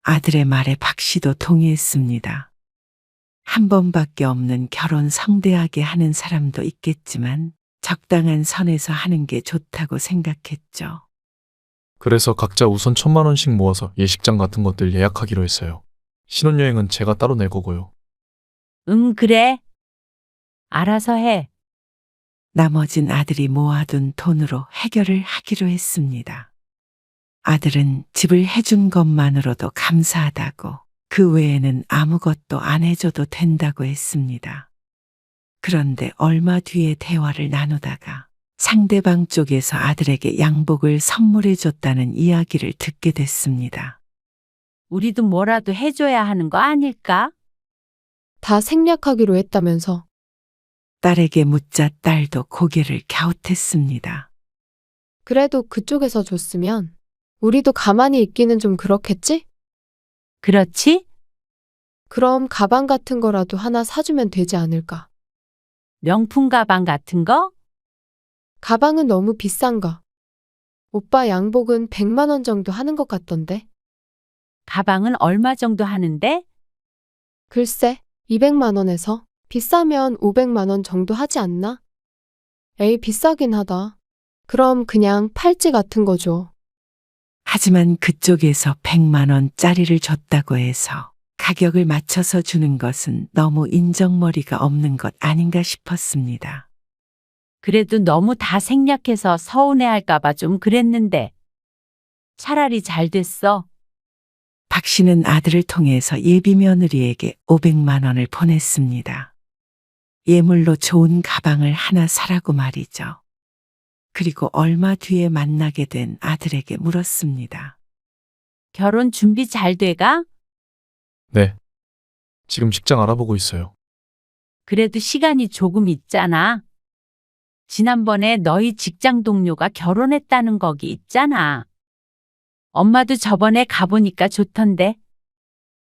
아들의 말에 박 씨도 동의했습니다. 한 번밖에 없는 결혼 성대하게 하는 사람도 있겠지만 적당한 선에서 하는 게 좋다고 생각했죠. 그래서 각자 우선 1,000만 원씩 모아서 예식장 같은 것들 예약하기로 했어요. 신혼여행은 제가 따로 낼 거고요. 응, 그래. 알아서 해. 나머진 아들이 모아둔 돈으로 해결을 하기로 했습니다. 아들은 집을 해준 것만으로도 감사하다고 그 외에는 아무것도 안 해줘도 된다고 했습니다. 그런데 얼마 뒤에 대화를 나누다가 상대방 쪽에서 아들에게 양복을 선물해 줬다는 이야기를 듣게 됐습니다. 우리도 뭐라도 해줘야 하는 거 아닐까? 다 생략하기로 했다면서. 딸에게 묻자 딸도 고개를 갸웃했습니다. 그래도 그쪽에서 줬으면 우리도 가만히 있기는 좀 그렇겠지? 그렇지? 그럼 가방 같은 거라도 하나 사주면 되지 않을까? 명품 가방 같은 거? 가방은 너무 비싼 거. 오빠 양복은 100만 원 정도 하는 것 같던데. 가방은 얼마 정도 하는데? 글쎄, 200만 원에서 비싸면 500만 원 정도 하지 않나? 에이, 비싸긴 하다. 그럼 그냥 팔찌 같은 거 줘. 하지만 그쪽에서 100만 원짜리를 줬다고 해서 가격을 맞춰서 주는 것은 너무 인정머리가 없는 것 아닌가 싶었습니다. 그래도 너무 다 생략해서 서운해할까봐 좀 그랬는데. 차라리 잘 됐어. 박 씨는 아들을 통해서 예비 며느리에게 500만 원을 보냈습니다. 예물로 좋은 가방을 하나 사라고 말이죠. 그리고 얼마 뒤에 만나게 된 아들에게 물었습니다. 결혼 준비 잘 돼가? 네. 지금 직장 알아보고 있어요. 그래도 시간이 조금 있잖아. 지난번에 너희 직장 동료가 결혼했다는 거기 있잖아. 엄마도 저번에 가보니까 좋던데.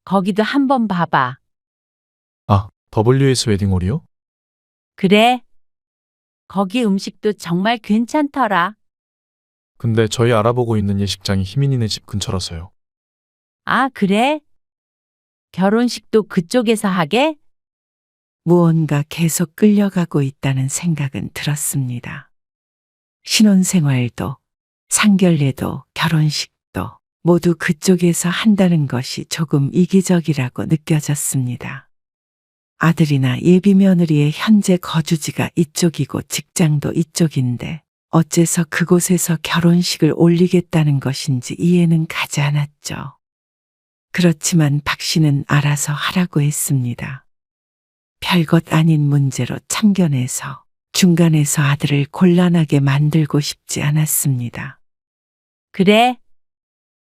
거기도 한번 봐봐. 아, WS 웨딩홀이요? 그래. 거기 음식도 정말 괜찮더라. 근데 저희 알아보고 있는 예식장이 희민이네 집 근처라서요. 아, 그래? 결혼식도 그쪽에서 하게? 무언가 계속 끌려가고 있다는 생각은 들었습니다. 신혼생활도, 상견례도, 결혼식도 모두 그쪽에서 한다는 것이 조금 이기적이라고 느껴졌습니다. 아들이나 예비 며느리의 현재 거주지가 이쪽이고 직장도 이쪽인데 어째서 그곳에서 결혼식을 올리겠다는 것인지 이해는 가지 않았죠. 그렇지만 박 씨는 알아서 하라고 했습니다. 별것 아닌 문제로 참견해서 중간에서 아들을 곤란하게 만들고 싶지 않았습니다. 그래.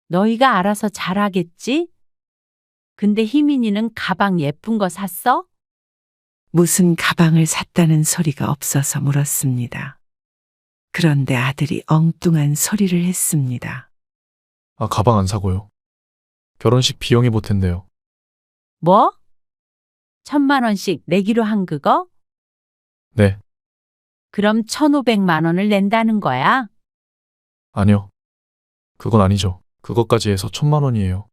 너희가 알아서 잘하겠지? 근데 희민이는 가방 예쁜 거 샀어? 무슨 가방을 샀다는 소리가 없어서 물었습니다. 그런데 아들이 엉뚱한 소리를 했습니다. 아, 가방 안 사고요. 결혼식 비용이 보탠데요. 뭐? 1,000만 원씩 내기로 한 그거? 네. 그럼 1,500만 원을 낸다는 거야? 아니요. 그건 아니죠. 그것까지 해서 1,000만 원이에요.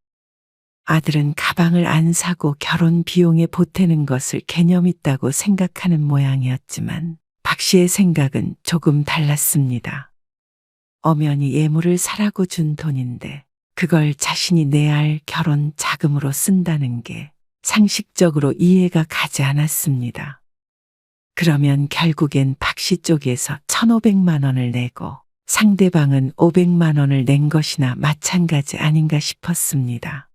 아들은 가방을 안 사고 결혼 비용에 보태는 것을 개념 있다고 생각하는 모양이었지만 박 씨의 생각은 조금 달랐습니다. 엄연히 예물을 사라고 준 돈인데 그걸 자신이 내야 할 결혼 자금으로 쓴다는 게 상식적으로 이해가 가지 않았습니다. 그러면 결국엔 박 씨 쪽에서 1,500만 원을 내고 상대방은 500만 원을 낸 것이나 마찬가지 아닌가 싶었습니다.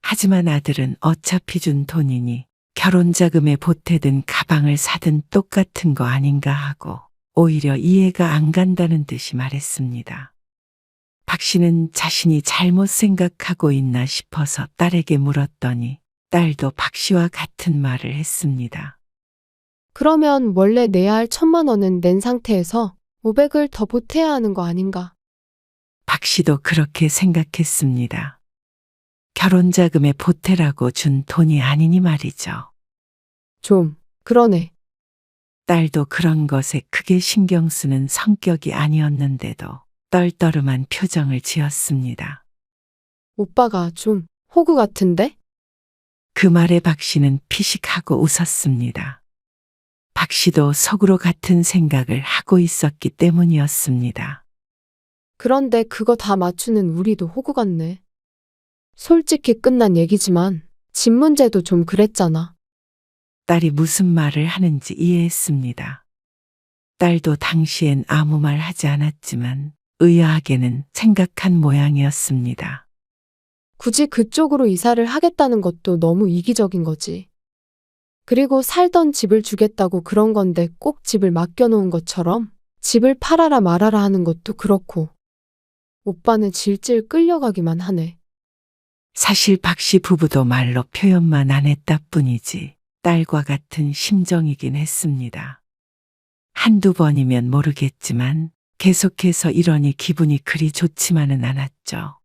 하지만 아들은 어차피 준 돈이니 결혼자금에 보태든 가방을 사든 똑같은 거 아닌가 하고 오히려 이해가 안 간다는 듯이 말했습니다. 박 씨는 자신이 잘못 생각하고 있나 싶어서 딸에게 물었더니 딸도 박 씨와 같은 말을 했습니다. 그러면 원래 내야 할 1,000만 원은 낸 상태에서 500을 더 보태야 하는 거 아닌가? 박 씨도 그렇게 생각했습니다. 결혼자금에 보태라고 준 돈이 아니니 말이죠. 좀, 그러네. 딸도 그런 것에 크게 신경 쓰는 성격이 아니었는데도 떨떠름한 표정을 지었습니다. 오빠가 좀 호구 같은데? 그 말에 박 씨는 피식하고 웃었습니다. 박 씨도 속으로 같은 생각을 하고 있었기 때문이었습니다. 그런데 그거 다 맞추는 우리도 호구 같네. 솔직히 끝난 얘기지만 집 문제도 좀 그랬잖아. 딸이 무슨 말을 하는지 이해했습니다. 딸도 당시엔 아무 말 하지 않았지만 의아하게는 생각한 모양이었습니다. 굳이 그쪽으로 이사를 하겠다는 것도 너무 이기적인 거지. 그리고 살던 집을 주겠다고 그런 건데 꼭 집을 맡겨놓은 것처럼 집을 팔아라 말아라 하는 것도 그렇고. 오빠는 질질 끌려가기만 하네. 사실 박 씨 부부도 말로 표현만 안 했다 뿐이지 딸과 같은 심정이긴 했습니다. 한두 번이면 모르겠지만 계속해서 이러니 기분이 그리 좋지만은 않았죠.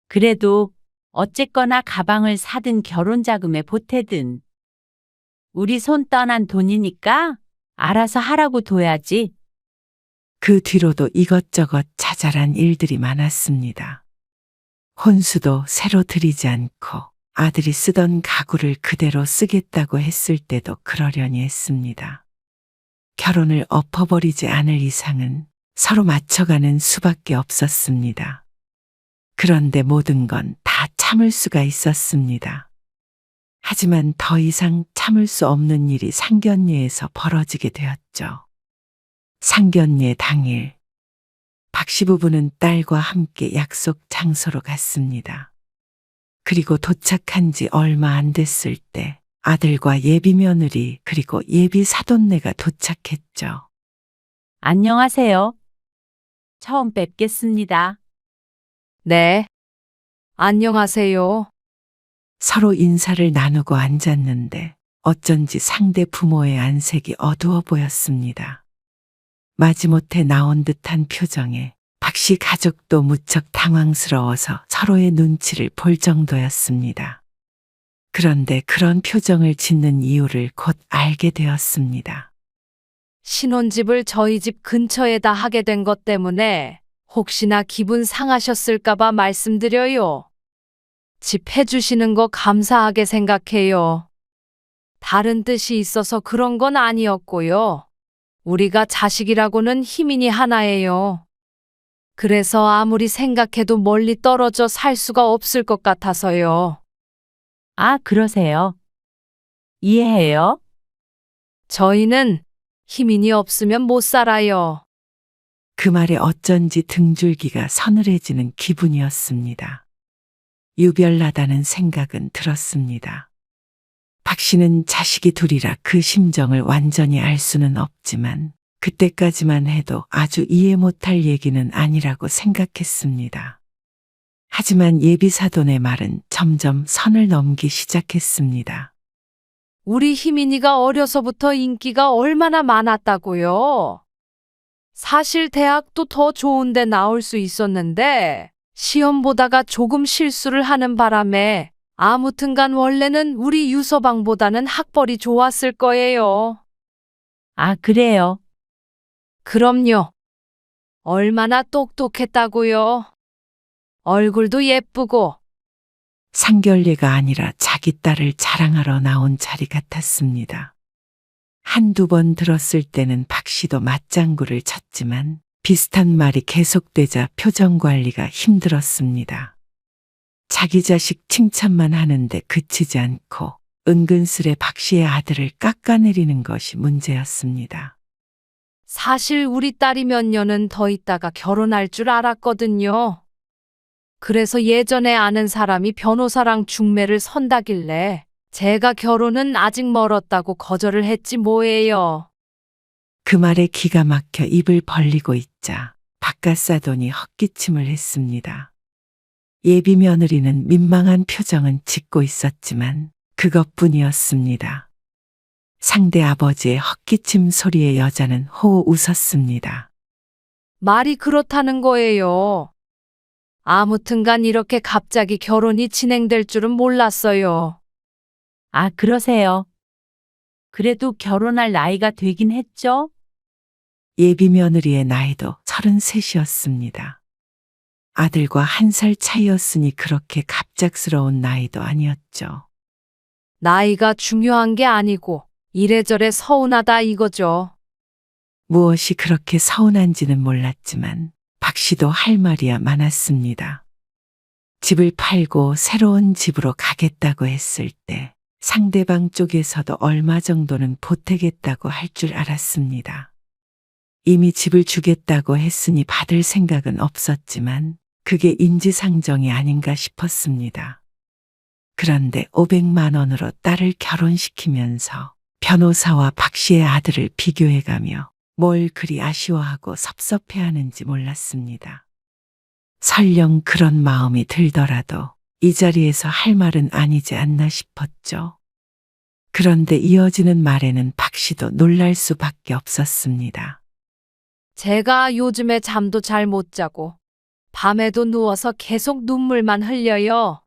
그래도 어쨌거나 가방을 사든 결혼 자금에 보태든 우리 손 떠난 돈이니까 알아서 하라고 둬야지. 그 뒤로도 이것저것 자잘한 일들이 많았습니다. 혼수도 새로 들이지 않고 아들이 쓰던 가구를 그대로 쓰겠다고 했을 때도 그러려니 했습니다. 결혼을 엎어버리지 않을 이상은 서로 맞춰가는 수밖에 없었습니다. 그런데 모든 건 다 참을 수가 있었습니다. 하지만 더 이상 참을 수 없는 일이 상견례에서 벌어지게 되었죠. 상견례 당일, 박 씨 부부는 딸과 함께 약속 장소로 갔습니다. 그리고 도착한 지 얼마 안 됐을 때 아들과 예비 며느리 그리고 예비 사돈네가 도착했죠. 안녕하세요. 처음 뵙겠습니다. 네. 안녕하세요. 서로 인사를 나누고 앉았는데 어쩐지 상대 부모의 안색이 어두워 보였습니다. 마지못해 나온 듯한 표정에 박 씨 가족도 무척 당황스러워서 서로의 눈치를 볼 정도였습니다. 그런데 그런 표정을 짓는 이유를 곧 알게 되었습니다. 신혼집을 저희 집 근처에다 하게 된 것 때문에 혹시나 기분 상하셨을까봐 말씀드려요. 집 해주시는 거 감사하게 생각해요. 다른 뜻이 있어서 그런 건 아니었고요. 우리가 자식이라고는 희민이 하나예요. 그래서 아무리 생각해도 멀리 떨어져 살 수가 없을 것 같아서요. 아, 그러세요. 이해해요? 저희는 희민이 없으면 못 살아요. 그 말에 어쩐지 등줄기가 서늘해지는 기분이었습니다. 유별나다는 생각은 들었습니다. 박 씨는 자식이 둘이라 그 심정을 완전히 알 수는 없지만 그때까지만 해도 아주 이해 못할 얘기는 아니라고 생각했습니다. 하지만 예비사돈의 말은 점점 선을 넘기 시작했습니다. 우리 희민이가 어려서부터 인기가 얼마나 많았다고요. 사실 대학도 더 좋은 데 나올 수 있었는데 시험 보다가 조금 실수를 하는 바람에 아무튼간 원래는 우리 유서방보다는 학벌이 좋았을 거예요. 아, 그래요. 그럼요. 얼마나 똑똑했다고요. 얼굴도 예쁘고. 상견례가 아니라 자기 딸을 자랑하러 나온 자리 같았습니다. 한두 번 들었을 때는 박 씨도 맞장구를 쳤지만 비슷한 말이 계속되자 표정 관리가 힘들었습니다. 자기 자식 칭찬만 하는데 그치지 않고 은근슬에 박 씨의 아들을 깎아내리는 것이 문제였습니다. 사실 우리 딸이 몇 년은 더 있다가 결혼할 줄 알았거든요. 그래서 예전에 아는 사람이 변호사랑 중매를 선다길래 제가 결혼은 아직 멀었다고 거절을 했지 뭐예요. 그 말에 기가 막혀 입을 벌리고 있자 바깥사돈이 헛기침을 했습니다. 예비 며느리는 민망한 표정은 짓고 있었지만 그것뿐이었습니다. 상대 아버지의 헛기침 소리에 여자는 호호 웃었습니다. 말이 그렇다는 거예요. 아무튼간 이렇게 갑자기 결혼이 진행될 줄은 몰랐어요. 아, 그러세요. 그래도 결혼할 나이가 되긴 했죠? 예비 며느리의 나이도 33이었습니다. 아들과 1살 차이였으니 그렇게 갑작스러운 나이도 아니었죠. 나이가 중요한 게 아니고 이래저래 서운하다 이거죠. 무엇이 그렇게 서운한지는 몰랐지만 박 씨도 할 말이야 많았습니다. 집을 팔고 새로운 집으로 가겠다고 했을 때 상대방 쪽에서도 얼마 정도는 보태겠다고 할 줄 알았습니다. 이미 집을 주겠다고 했으니 받을 생각은 없었지만 그게 인지상정이 아닌가 싶었습니다. 그런데 500만 원으로 딸을 결혼시키면서 변호사와 박 씨의 아들을 비교해가며 뭘 그리 아쉬워하고 섭섭해하는지 몰랐습니다. 설령 그런 마음이 들더라도 이 자리에서 할 말은 아니지 않나 싶었죠. 그런데 이어지는 말에는 박 씨도 놀랄 수밖에 없었습니다. 제가 요즘에 잠도 잘 못 자고 밤에도 누워서 계속 눈물만 흘려요.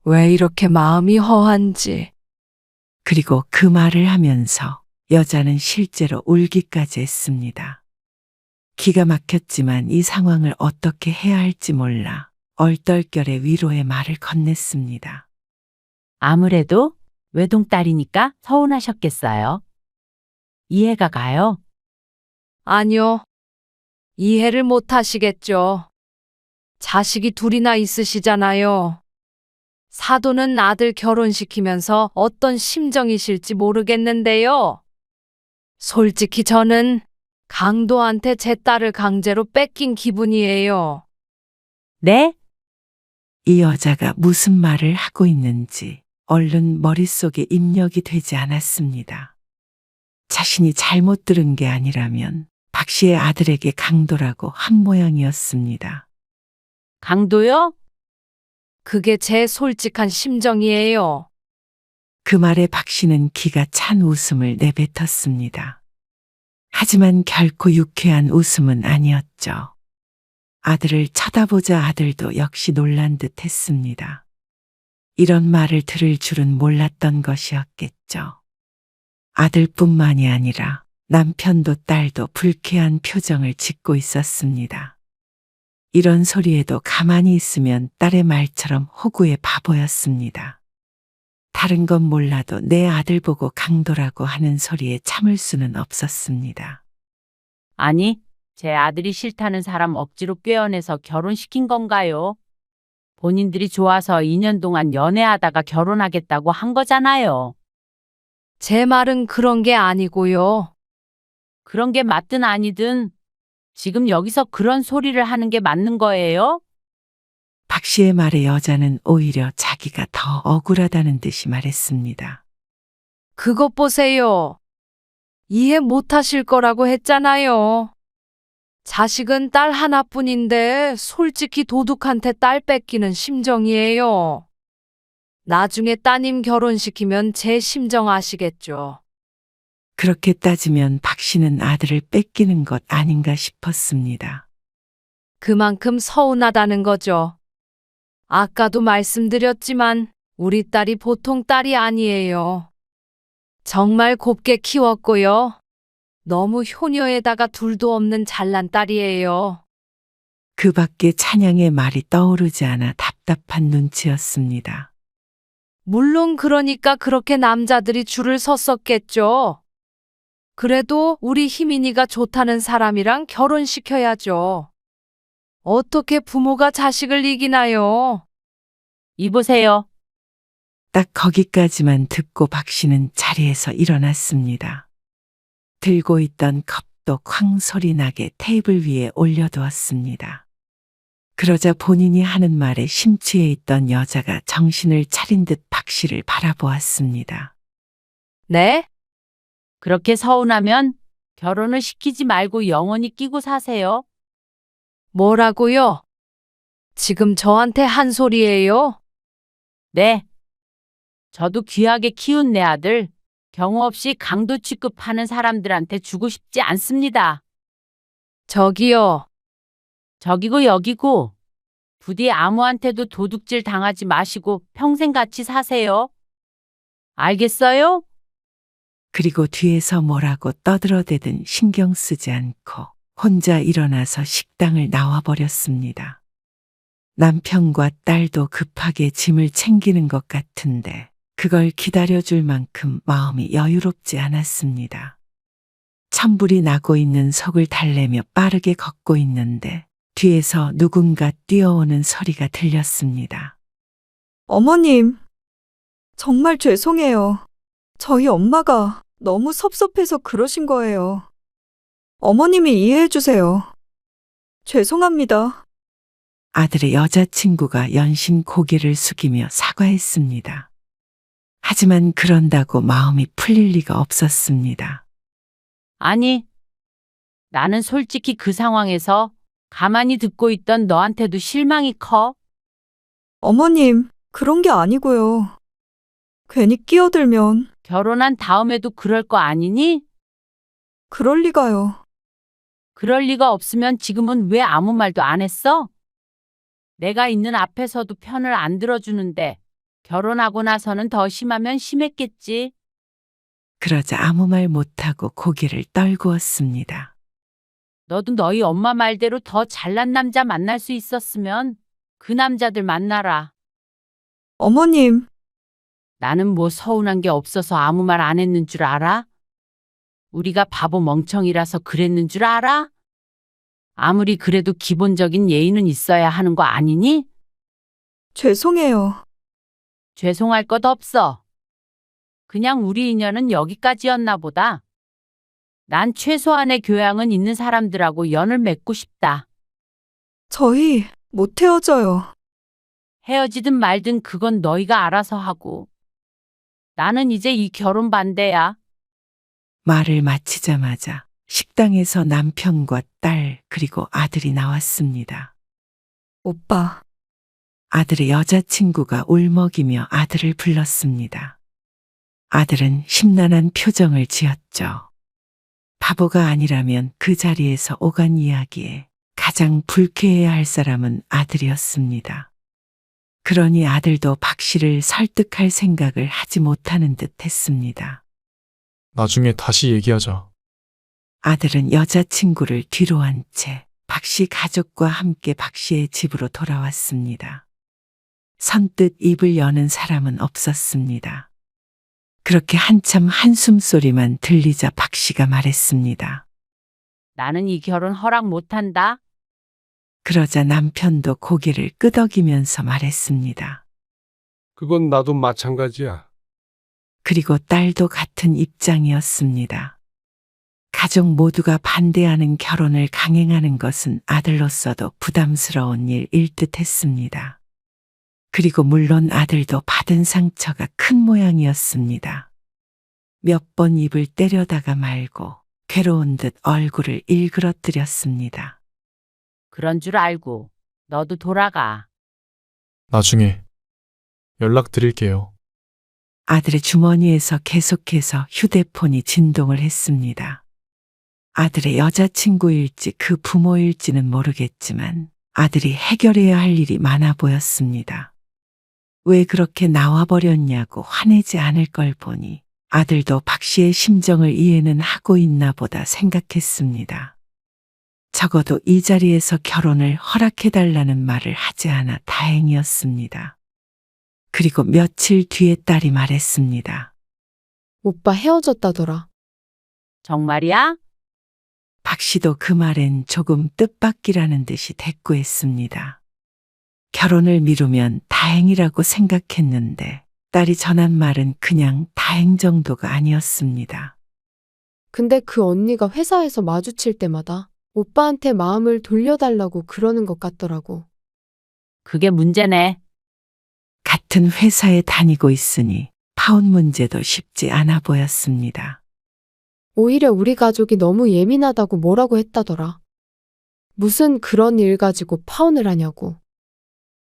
왜 이렇게 마음이 허한지. 그리고 그 말을 하면서 여자는 실제로 울기까지 했습니다. 기가 막혔지만 이 상황을 어떻게 해야 할지 몰라 얼떨결에 위로의 말을 건넸습니다. 아무래도 외동딸이니까 서운하셨겠어요. 이해가 가요. 아니요. 이해를 못 하시겠죠. 자식이 둘이나 있으시잖아요. 사돈은 아들 결혼시키면서 어떤 심정이실지 모르겠는데요. 솔직히 저는 강도한테 제 딸을 강제로 뺏긴 기분이에요. 네? 이 여자가 무슨 말을 하고 있는지 얼른 머릿속에 입력이 되지 않았습니다. 자신이 잘못 들은 게 아니라면 박 씨의 아들에게 강도라고 한 모양이었습니다. 강도요? 그게 제 솔직한 심정이에요. 그 말에 박 씨는 기가 찬 웃음을 내뱉었습니다. 하지만 결코 유쾌한 웃음은 아니었죠. 아들을 쳐다보자 아들도 역시 놀란 듯 했습니다. 이런 말을 들을 줄은 몰랐던 것이었겠죠. 아들뿐만이 아니라 남편도 딸도 불쾌한 표정을 짓고 있었습니다. 이런 소리에도 가만히 있으면 딸의 말처럼 호구의 바보였습니다. 다른 건 몰라도 내 아들 보고 강도라고 하는 소리에 참을 수는 없었습니다. 아니, 제 아들이 싫다는 사람 억지로 꿰어내서 결혼시킨 건가요? 본인들이 좋아서 2년 동안 연애하다가 결혼하겠다고 한 거잖아요. 제 말은 그런 게 아니고요. 그런 게 맞든 아니든 지금 여기서 그런 소리를 하는 게 맞는 거예요? 박 씨의 말에 여자는 오히려 자기가 더 억울하다는 듯이 말했습니다. 그것 보세요. 이해 못 하실 거라고 했잖아요. 자식은 딸 하나뿐인데 솔직히 도둑한테 딸 뺏기는 심정이에요. 나중에 따님 결혼시키면 제 심정 아시겠죠? 그렇게 따지면 박 씨는 아들을 뺏기는 것 아닌가 싶었습니다. 그만큼 서운하다는 거죠. 아까도 말씀드렸지만 우리 딸이 보통 딸이 아니에요. 정말 곱게 키웠고요. 너무 효녀에다가 둘도 없는 잘난 딸이에요. 그 밖에 찬양의 말이 떠오르지 않아 답답한 눈치였습니다. 물론 그러니까 그렇게 남자들이 줄을 섰었겠죠. 그래도 우리 희민이가 좋다는 사람이랑 결혼시켜야죠. 어떻게 부모가 자식을 이기나요? 이보세요. 딱 거기까지만 듣고 박 씨는 자리에서 일어났습니다. 들고 있던 컵도 쾅 소리 나게 테이블 위에 올려두었습니다. 그러자 본인이 하는 말에 심취해 있던 여자가 정신을 차린 듯 박 씨를 바라보았습니다. 네? 그렇게 서운하면 결혼을 시키지 말고 영원히 끼고 사세요. 뭐라고요? 지금 저한테 한 소리예요? 네. 저도 귀하게 키운 내 아들 경우 없이 강도 취급하는 사람들한테 주고 싶지 않습니다. 저기요. 저기고 여기고 부디 아무한테도 도둑질 당하지 마시고 평생 같이 사세요. 알겠어요? 그리고 뒤에서 뭐라고 떠들어대든 신경 쓰지 않고 혼자 일어나서 식당을 나와버렸습니다. 남편과 딸도 급하게 짐을 챙기는 것 같은데 그걸 기다려줄 만큼 마음이 여유롭지 않았습니다. 천불이 나고 있는 속을 달래며 빠르게 걷고 있는데 뒤에서 누군가 뛰어오는 소리가 들렸습니다. 어머님, 정말 죄송해요. 저희 엄마가 너무 섭섭해서 그러신 거예요. 어머님이 이해해 주세요. 죄송합니다. 아들의 여자친구가 연신 고개를 숙이며 사과했습니다. 하지만 그런다고 마음이 풀릴 리가 없었습니다. 아니, 나는 솔직히 그 상황에서 가만히 듣고 있던 너한테도 실망이 커. 어머님, 그런 게 아니고요. 괜히 끼어들면 결혼한 다음에도 그럴 거 아니니? 그럴 리가요. 그럴 리가 없으면 지금은 왜 아무 말도 안 했어? 내가 있는 앞에서도 편을 안 들어주는데 결혼하고 나서는 더 심하면 심했겠지. 그러자 아무 말 못하고 고개를 떨구었습니다. 너도 너희 엄마 말대로 더 잘난 남자 만날 수 있었으면 그 남자들 만나라. 어머님, 나는 뭐 서운한 게 없어서 아무 말 안 했는 줄 알아? 우리가 바보 멍청이라서 그랬는 줄 알아? 아무리 그래도 기본적인 예의는 있어야 하는 거 아니니? 죄송해요. 죄송할 것 없어. 그냥 우리 인연은 여기까지였나 보다. 난 최소한의 교양은 있는 사람들하고 연을 맺고 싶다. 저희 못 헤어져요. 헤어지든 말든 그건 너희가 알아서 하고. 나는 이제 이 결혼 반대야. 말을 마치자마자 식당에서 남편과 딸 그리고 아들이 나왔습니다. 오빠, 아들의 여자친구가 울먹이며 아들을 불렀습니다. 아들은 심란한 표정을 지었죠. 바보가 아니라면 그 자리에서 오간 이야기에 가장 불쾌해야 할 사람은 아들이었습니다. 그러니 아들도 박 씨를 설득할 생각을 하지 못하는 듯 했습니다. 나중에 다시 얘기하자. 아들은 여자친구를 뒤로 한 채 박 씨 가족과 함께 박 씨의 집으로 돌아왔습니다. 선뜻 입을 여는 사람은 없었습니다. 그렇게 한참 한숨 소리만 들리자 박 씨가 말했습니다. 나는 이 결혼 허락 못한다. 그러자 남편도 고개를 끄덕이면서 말했습니다. 그건 나도 마찬가지야. 그리고 딸도 같은 입장이었습니다. 가족 모두가 반대하는 결혼을 강행하는 것은 아들로서도 부담스러운 일일 듯 했습니다. 그리고 물론 아들도 받은 상처가 큰 모양이었습니다. 몇 번 입을 때려다가 말고 괴로운 듯 얼굴을 일그러뜨렸습니다. 그런 줄 알고 너도 돌아가. 나중에 연락드릴게요. 아들의 주머니에서 계속해서 휴대폰이 진동을 했습니다. 아들의 여자친구일지 그 부모일지는 모르겠지만 아들이 해결해야 할 일이 많아 보였습니다. 왜 그렇게 나와버렸냐고 화내지 않을 걸 보니 아들도 박 씨의 심정을 이해는 하고 있나 보다 생각했습니다. 적어도 이 자리에서 결혼을 허락해달라는 말을 하지 않아 다행이었습니다. 그리고 며칠 뒤에 딸이 말했습니다. 오빠 헤어졌다더라. 정말이야? 박 씨도 그 말엔 조금 뜻밖이라는 듯이 대꾸했습니다. 결혼을 미루면 다행이라고 생각했는데 딸이 전한 말은 그냥 다행 정도가 아니었습니다. 근데 그 언니가 회사에서 마주칠 때마다 오빠한테 마음을 돌려달라고 그러는 것 같더라고. 그게 문제네. 같은 회사에 다니고 있으니 파혼 문제도 쉽지 않아 보였습니다. 오히려 우리 가족이 너무 예민하다고 뭐라고 했다더라. 무슨 그런 일 가지고 파혼을 하냐고.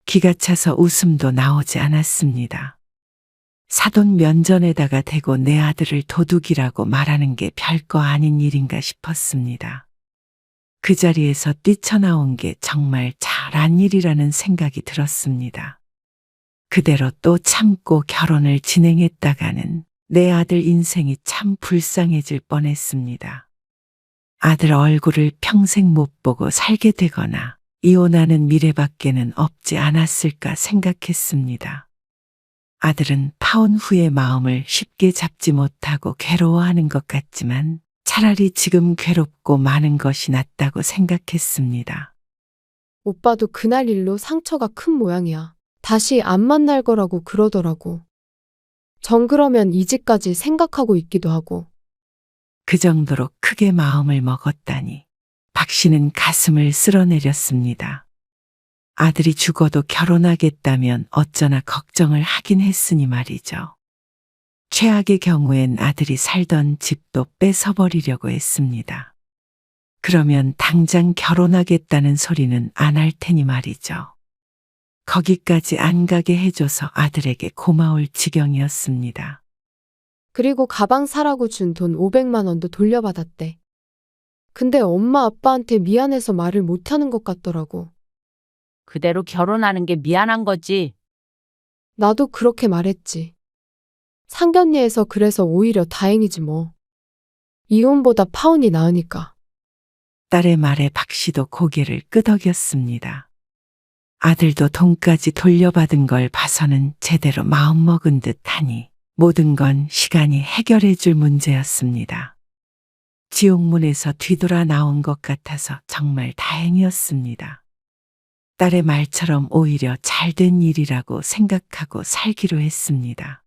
기가 차서 웃음도 나오지 않았습니다. 사돈 면전에다가 대고 내 아들을 도둑이라고 말하는 게 별거 아닌 일인가 싶었습니다. 그 자리에서 뛰쳐나온 게 정말 잘한 일이라는 생각이 들었습니다. 그대로 또 참고 결혼을 진행했다가는 내 아들 인생이 참 불쌍해질 뻔했습니다. 아들 얼굴을 평생 못 보고 살게 되거나 이혼하는 미래밖에는 없지 않았을까 생각했습니다. 아들은 파혼 후의 마음을 쉽게 잡지 못하고 괴로워하는 것 같지만 차라리 지금 괴롭고 많은 것이 낫다고 생각했습니다. 오빠도 그날 일로 상처가 큰 모양이야. 다시 안 만날 거라고 그러더라고. 정 그러면 이직까지 생각하고 있기도 하고. 그 정도로 크게 마음을 먹었다니 박 씨는 가슴을 쓸어내렸습니다. 아들이 죽어도 결혼하겠다면 어쩌나 걱정을 하긴 했으니 말이죠. 최악의 경우엔 아들이 살던 집도 뺏어버리려고 했습니다. 그러면 당장 결혼하겠다는 소리는 안 할 테니 말이죠. 거기까지 안 가게 해줘서 아들에게 고마울 지경이었습니다. 그리고 가방 사라고 준 돈 500만 원도 돌려받았대. 근데 엄마 아빠한테 미안해서 말을 못하는 것 같더라고. 그대로 결혼하는 게 미안한 거지. 나도 그렇게 말했지. 상견례에서 그래서 오히려 다행이지 뭐. 이혼보다 파혼이 나으니까. 딸의 말에 박 씨도 고개를 끄덕였습니다. 아들도 돈까지 돌려받은 걸 봐서는 제대로 마음먹은 듯하니 모든 건 시간이 해결해 줄 문제였습니다. 지옥문에서 뒤돌아 나온 것 같아서 정말 다행이었습니다. 딸의 말처럼 오히려 잘된 일이라고 생각하고 살기로 했습니다.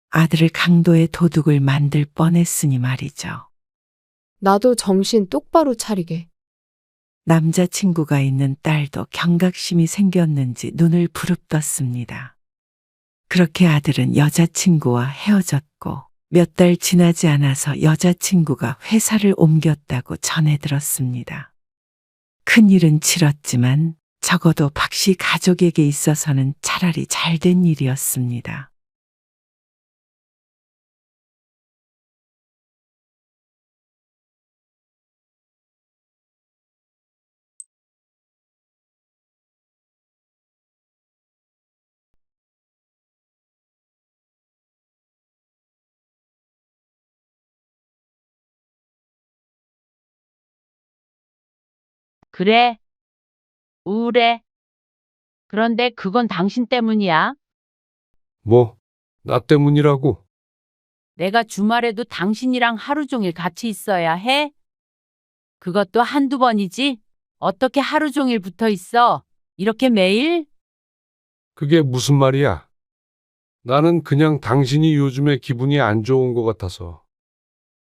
아들을 강도의 도둑을 만들 뻔했으니 말이죠. 나도 정신 똑바로 차리게. 남자친구가 있는 딸도 경각심이 생겼는지 눈을 부릅떴습니다. 그렇게 아들은 여자친구와 헤어졌고 몇 달 지나지 않아서 여자친구가 회사를 옮겼다고 전해 들었습니다. 큰일은 치렀지만 적어도 박 씨 가족에게 있어서는 차라리 잘된 일이었습니다. 그래. 우울해. 그런데 그건 당신 때문이야. 뭐, 나 때문이라고. 내가 주말에도 당신이랑 하루 종일 같이 있어야 해? 그것도 한두 번이지? 어떻게 하루 종일 붙어 있어? 이렇게 매일? 그게 무슨 말이야? 나는 그냥 당신이 요즘에 기분이 안 좋은 것 같아서.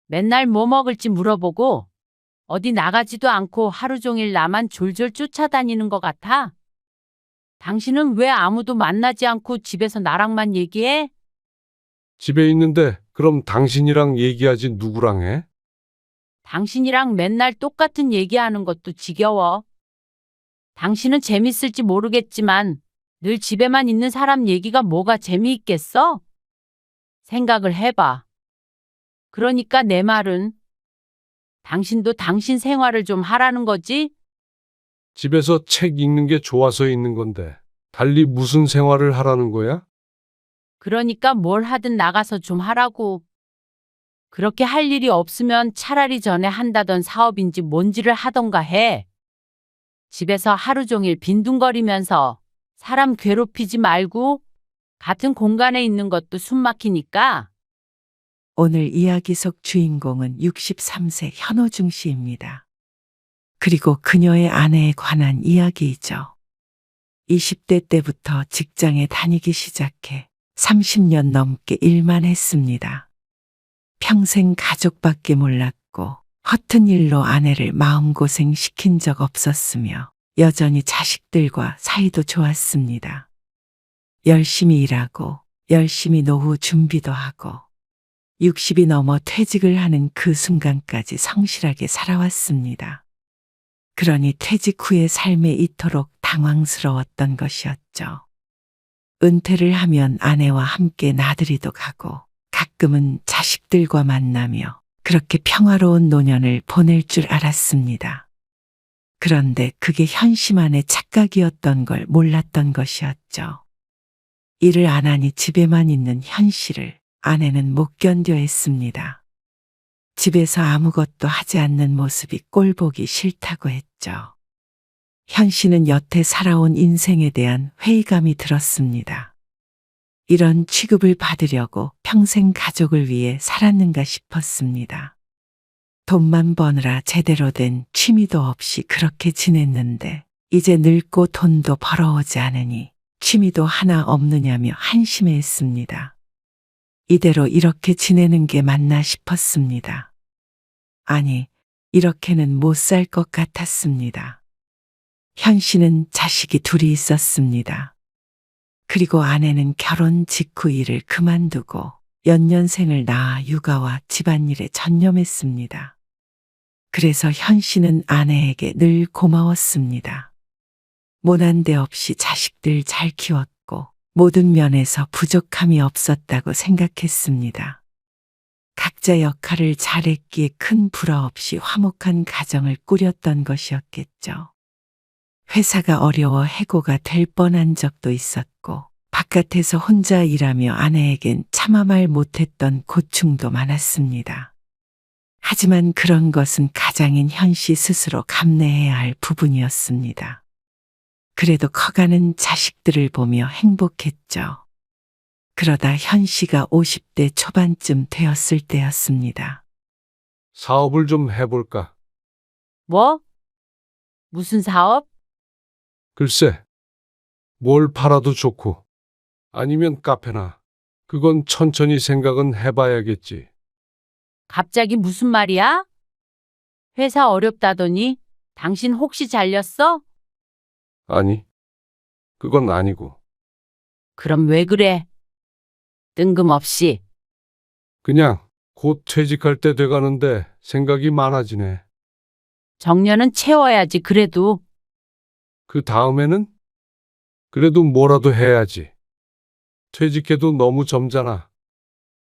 맨날 뭐 먹을지 물어보고 어디 나가지도 않고 하루 종일 나만 졸졸 쫓아다니는 것 같아? 당신은 왜 아무도 만나지 않고 집에서 나랑만 얘기해? 집에 있는데 그럼 당신이랑 얘기하지 누구랑 해? 당신이랑 맨날 똑같은 얘기하는 것도 지겨워. 당신은 재밌을지 모르겠지만 늘 집에만 있는 사람 얘기가 뭐가 재미있겠어? 생각을 해봐. 그러니까 내 말은 당신도 당신 생활을 좀 하라는 거지? 집에서 책 읽는 게 좋아서 있는 건데 달리 무슨 생활을 하라는 거야? 그러니까 뭘 하든 나가서 좀 하라고. 그렇게 할 일이 없으면 차라리 전에 한다던 사업인지 뭔지를 하던가 해. 집에서 하루 종일 빈둥거리면서 사람 괴롭히지 말고 같은 공간에 있는 것도 숨 막히니까. 오늘 이야기 속 주인공은 63세 현호중 씨입니다. 그리고 그녀의 아내에 관한 이야기이죠. 20대 때부터 직장에 다니기 시작해 30년 넘게 일만 했습니다. 평생 가족밖에 몰랐고 허튼 일로 아내를 마음고생 시킨 적 없었으며 여전히 자식들과 사이도 좋았습니다. 열심히 일하고 열심히 노후 준비도 하고 60이 넘어 퇴직을 하는 그 순간까지 성실하게 살아왔습니다. 그러니 퇴직 후의 삶에 이토록 당황스러웠던 것이었죠. 은퇴를 하면 아내와 함께 나들이도 가고 가끔은 자식들과 만나며 그렇게 평화로운 노년을 보낼 줄 알았습니다. 그런데 그게 현시만의 착각이었던 걸 몰랐던 것이었죠. 일을 안 하니 집에만 있는 현실을 아내는 못 견뎌 했습니다. 집에서 아무것도 하지 않는 모습이 꼴보기 싫다고 했죠. 현 씨는 여태 살아온 인생에 대한 회의감이 들었습니다. 이런 취급을 받으려고 평생 가족을 위해 살았는가 싶었습니다. 돈만 버느라 제대로 된 취미도 없이 그렇게 지냈는데 이제 늙고 돈도 벌어오지 않으니 취미도 하나 없느냐며 한심해했습니다. 이대로 이렇게 지내는 게 맞나 싶었습니다. 아니, 이렇게는 못 살 것 같았습니다. 현 씨는 자식이 둘이 있었습니다. 그리고 아내는 결혼 직후 일을 그만두고 연년생을 낳아 육아와 집안일에 전념했습니다. 그래서 현 씨는 아내에게 늘 고마웠습니다. 모난 데 없이 자식들 잘 키웠고 모든 면에서 부족함이 없었다고 생각했습니다. 각자 역할을 잘했기에 큰 불화 없이 화목한 가정을 꾸렸던 것이었겠죠. 회사가 어려워 해고가 될 뻔한 적도 있었고 바깥에서 혼자 일하며 아내에겐 참아 말 못했던 고충도 많았습니다. 하지만 그런 것은 가장인 현 씨 스스로 감내해야 할 부분이었습니다. 그래도 커가는 자식들을 보며 행복했죠. 그러다 현 씨가 50대 초반쯤 되었을 때였습니다. 사업을 좀 해볼까? 뭐? 무슨 사업? 글쎄, 뭘 팔아도 좋고, 아니면 카페나. 그건 천천히 생각은 해봐야겠지. 갑자기 무슨 말이야? 회사 어렵다더니 당신 혹시 잘렸어? 아니, 그건 아니고, 그럼 왜 그래? 뜬금없이. 그냥 곧 퇴직할 때 돼가는데 생각이 많아지네. 정년은 채워야지 그래도. 그 다음에는? 그래도 뭐라도 해야지. 퇴직해도 너무 젊잖아.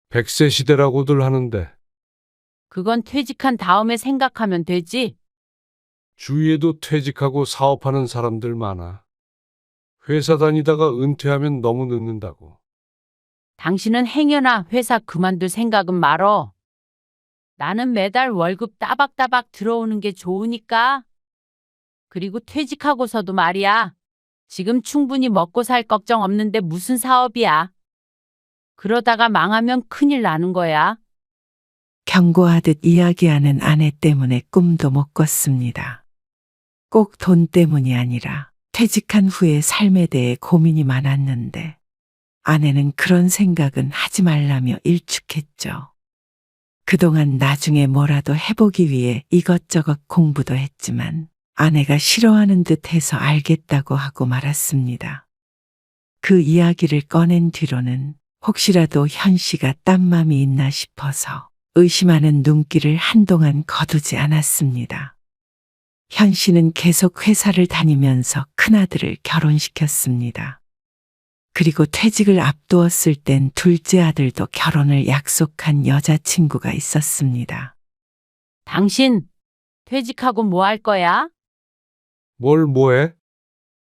100세 시대라고들 하는데 그건 퇴직한 다음에 생각하면 되지. 주위에도 퇴직하고 사업하는 사람들 많아. 회사 다니다가 은퇴하면 너무 늦는다고. 당신은 행여나 회사 그만둘 생각은 말어. 나는 매달 월급 따박따박 들어오는 게 좋으니까. 그리고 퇴직하고서도 말이야. 지금 충분히 먹고 살 걱정 없는데 무슨 사업이야. 그러다가 망하면 큰일 나는 거야. 경고하듯 이야기하는 아내 때문에 꿈도 못 꿨습니다. 꼭 돈 때문이 아니라 퇴직한 후의 삶에 대해 고민이 많았는데 아내는 그런 생각은 하지 말라며 일축했죠. 그동안 나중에 뭐라도 해보기 위해 이것저것 공부도 했지만 아내가 싫어하는 듯 해서 알겠다고 하고 말았습니다. 그 이야기를 꺼낸 뒤로는 혹시라도 현 씨가 딴 맘이 있나 싶어서 의심하는 눈길을 한동안 거두지 않았습니다. 현 씨는 계속 회사를 다니면서 큰아들을 결혼시켰습니다. 그리고 퇴직을 앞두었을 땐 둘째 아들도 결혼을 약속한 여자친구가 있었습니다. 당신 퇴직하고 뭐 할 거야? 뭘 뭐해?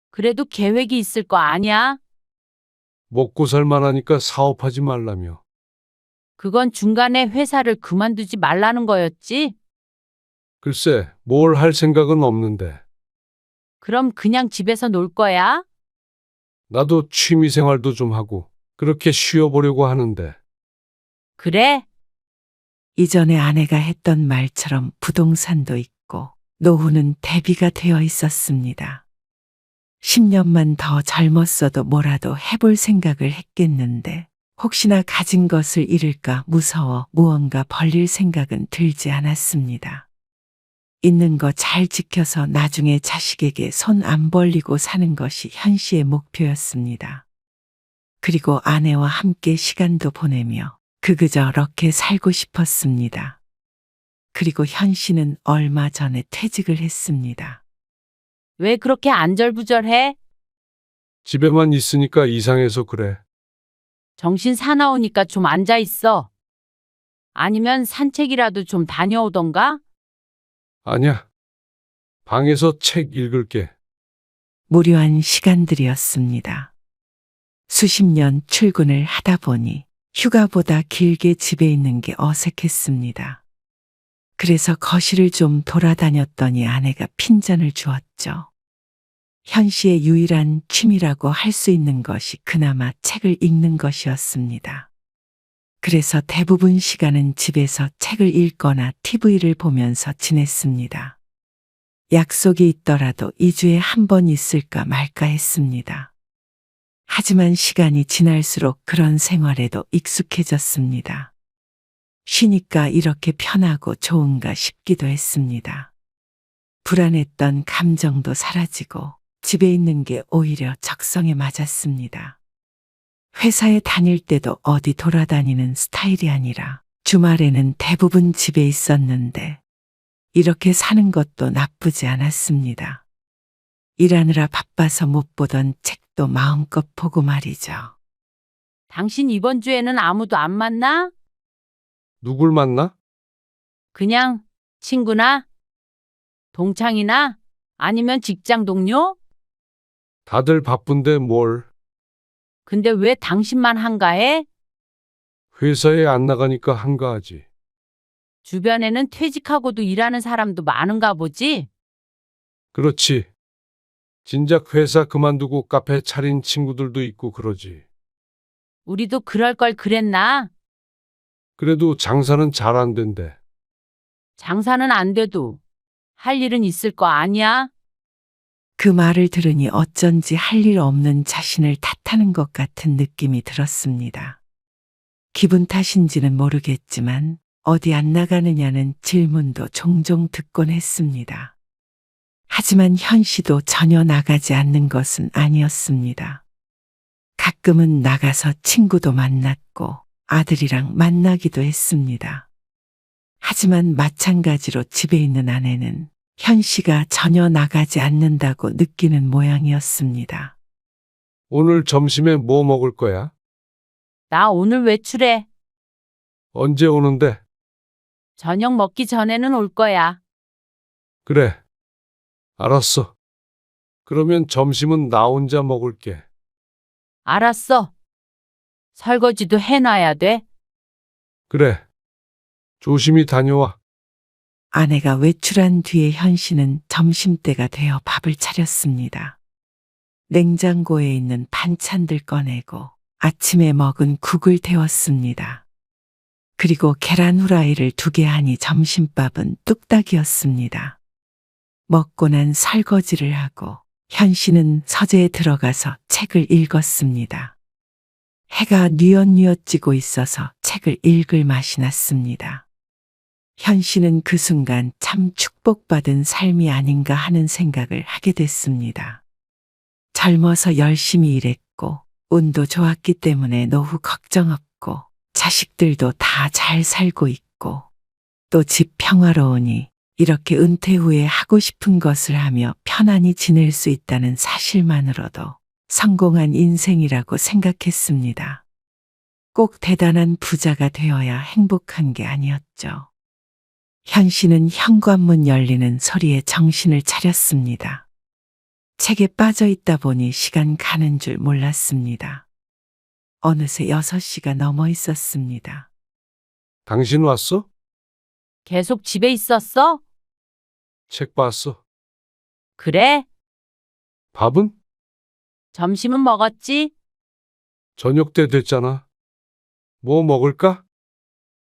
그래도 계획이 있을 거 아니야? 먹고 살만하니까 사업하지 말라며. 그건 중간에 회사를 그만두지 말라는 거였지? 글쎄, 뭘 할 생각은 없는데. 그럼 그냥 집에서 놀 거야? 나도 취미 생활도 좀 하고 그렇게 쉬어보려고 하는데. 그래? 이전에 아내가 했던 말처럼 부동산도 있고 노후는 대비가 되어 있었습니다. 10년만 더 젊었어도 뭐라도 해볼 생각을 했겠는데 혹시나 가진 것을 잃을까 무서워 무언가 벌릴 생각은 들지 않았습니다. 있는 거 잘 지켜서 나중에 자식에게 손 안 벌리고 사는 것이 현 씨의 목표였습니다. 그리고 아내와 함께 시간도 보내며 그저렇게 살고 싶었습니다. 그리고 현 씨는 얼마 전에 퇴직을 했습니다. 왜 그렇게 안절부절해? 집에만 있으니까 이상해서 그래. 정신 사나우니까 좀 앉아 있어. 아니면 산책이라도 좀 다녀오던가? 아니야. 방에서 책 읽을게. 무료한 시간들이었습니다. 수십 년 출근을 하다 보니 휴가보다 길게 집에 있는 게 어색했습니다. 그래서 거실을 좀 돌아다녔더니 아내가 핀잔을 주었죠. 현 씨의 유일한 취미라고 할 수 있는 것이 그나마 책을 읽는 것이었습니다. 그래서 대부분 시간은 집에서 책을 읽거나 TV를 보면서 지냈습니다. 약속이 있더라도 2주에 한 번 있을까 말까 했습니다. 하지만 시간이 지날수록 그런 생활에도 익숙해졌습니다. 쉬니까 이렇게 편하고 좋은가 싶기도 했습니다. 불안했던 감정도 사라지고 집에 있는 게 오히려 적성에 맞았습니다. 회사에 다닐 때도 어디 돌아다니는 스타일이 아니라 주말에는 대부분 집에 있었는데 이렇게 사는 것도 나쁘지 않았습니다. 일하느라 바빠서 못 보던 책도 마음껏 보고 말이죠. 당신 이번 주에는 아무도 안 만나? 누굴 만나? 그냥 친구나? 동창이나? 아니면 직장 동료? 다들 바쁜데 뭘. 근데 왜 당신만 한가해? 회사에 안 나가니까 한가하지. 주변에는 퇴직하고도 일하는 사람도 많은가 보지? 그렇지. 진작 회사 그만두고 카페 차린 친구들도 있고 그러지. 우리도 그럴 걸 그랬나? 그래도 장사는 잘 안 된대. 장사는 안 돼도 할 일은 있을 거 아니야? 그 말을 들으니 어쩐지 할 일 없는 자신을 탓하는 것 같은 느낌이 들었습니다. 기분 탓인지는 모르겠지만 어디 안 나가느냐는 질문도 종종 듣곤 했습니다. 하지만 현 씨도 전혀 나가지 않는 것은 아니었습니다. 가끔은 나가서 친구도 만났고 아들이랑 만나기도 했습니다. 하지만 마찬가지로 집에 있는 아내는 현 씨가 전혀 나가지 않는다고 느끼는 모양이었습니다. 오늘 점심에 뭐 먹을 거야? 나 오늘 외출해. 언제 오는데? 저녁 먹기 전에는 올 거야. 그래. 알았어. 그러면 점심은 나 혼자 먹을게. 알았어. 설거지도 해놔야 돼. 그래. 조심히 다녀와. 아내가 외출한 뒤에 현 씨는 점심때가 되어 밥을 차렸습니다. 냉장고에 있는 반찬들 꺼내고 아침에 먹은 국을 데웠습니다. 그리고 계란 후라이를 2개 하니 점심밥은 뚝딱이었습니다. 먹고 난 설거지를 하고 현 씨는 서재에 들어가서 책을 읽었습니다. 해가 뉘엿뉘엿 지고 있어서 책을 읽을 맛이 났습니다. 현 씨는 그 순간 참 축복받은 삶이 아닌가 하는 생각을 하게 됐습니다. 젊어서 열심히 일했고 운도 좋았기 때문에 노후 걱정 없고 자식들도 다 잘 살고 있고 또 집 평화로우니 이렇게 은퇴 후에 하고 싶은 것을 하며 편안히 지낼 수 있다는 사실만으로도 성공한 인생이라고 생각했습니다. 꼭 대단한 부자가 되어야 행복한 게 아니었죠. 현 씨는 현관문 열리는 소리에 정신을 차렸습니다. 책에 빠져 있다 보니 시간 가는 줄 몰랐습니다. 어느새 6시가 넘어 있었습니다. 당신 왔어? 계속 집에 있었어? 책 봤어. 그래? 밥은? 점심은 먹었지? 저녁 때 됐잖아. 뭐 먹을까?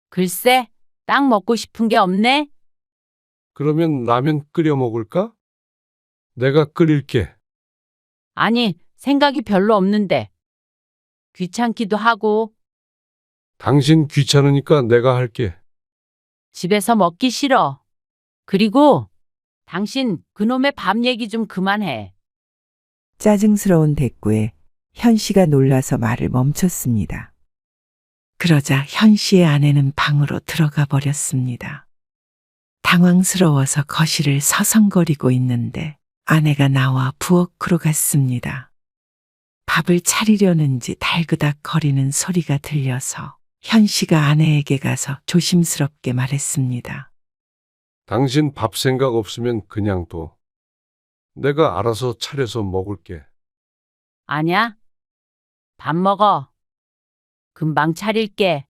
글쎄, 딱 먹고 싶은 게 없네? 그러면 라면 끓여 먹을까? 내가 끓일게. 아니, 생각이 별로 없는데. 귀찮기도 하고, 당신 귀찮으니까 내가 할게. 집에서 먹기 싫어. 그리고, 당신 그놈의 밥 얘기 좀 그만해. 짜증스러운 대꾸에 현 씨가 놀라서 말을 멈췄습니다. 그러자 현 씨의 아내는 방으로 들어가 버렸습니다. 당황스러워서 거실을 서성거리고 있는데 아내가 나와 부엌으로 갔습니다. 밥을 차리려는지 달그닥 거리는 소리가 들려서 현 씨가 아내에게 가서 조심스럽게 말했습니다. 당신 밥 생각 없으면 그냥 둬. 내가 알아서 차려서 먹을게. 아냐? 밥 먹어. 금방 차릴게.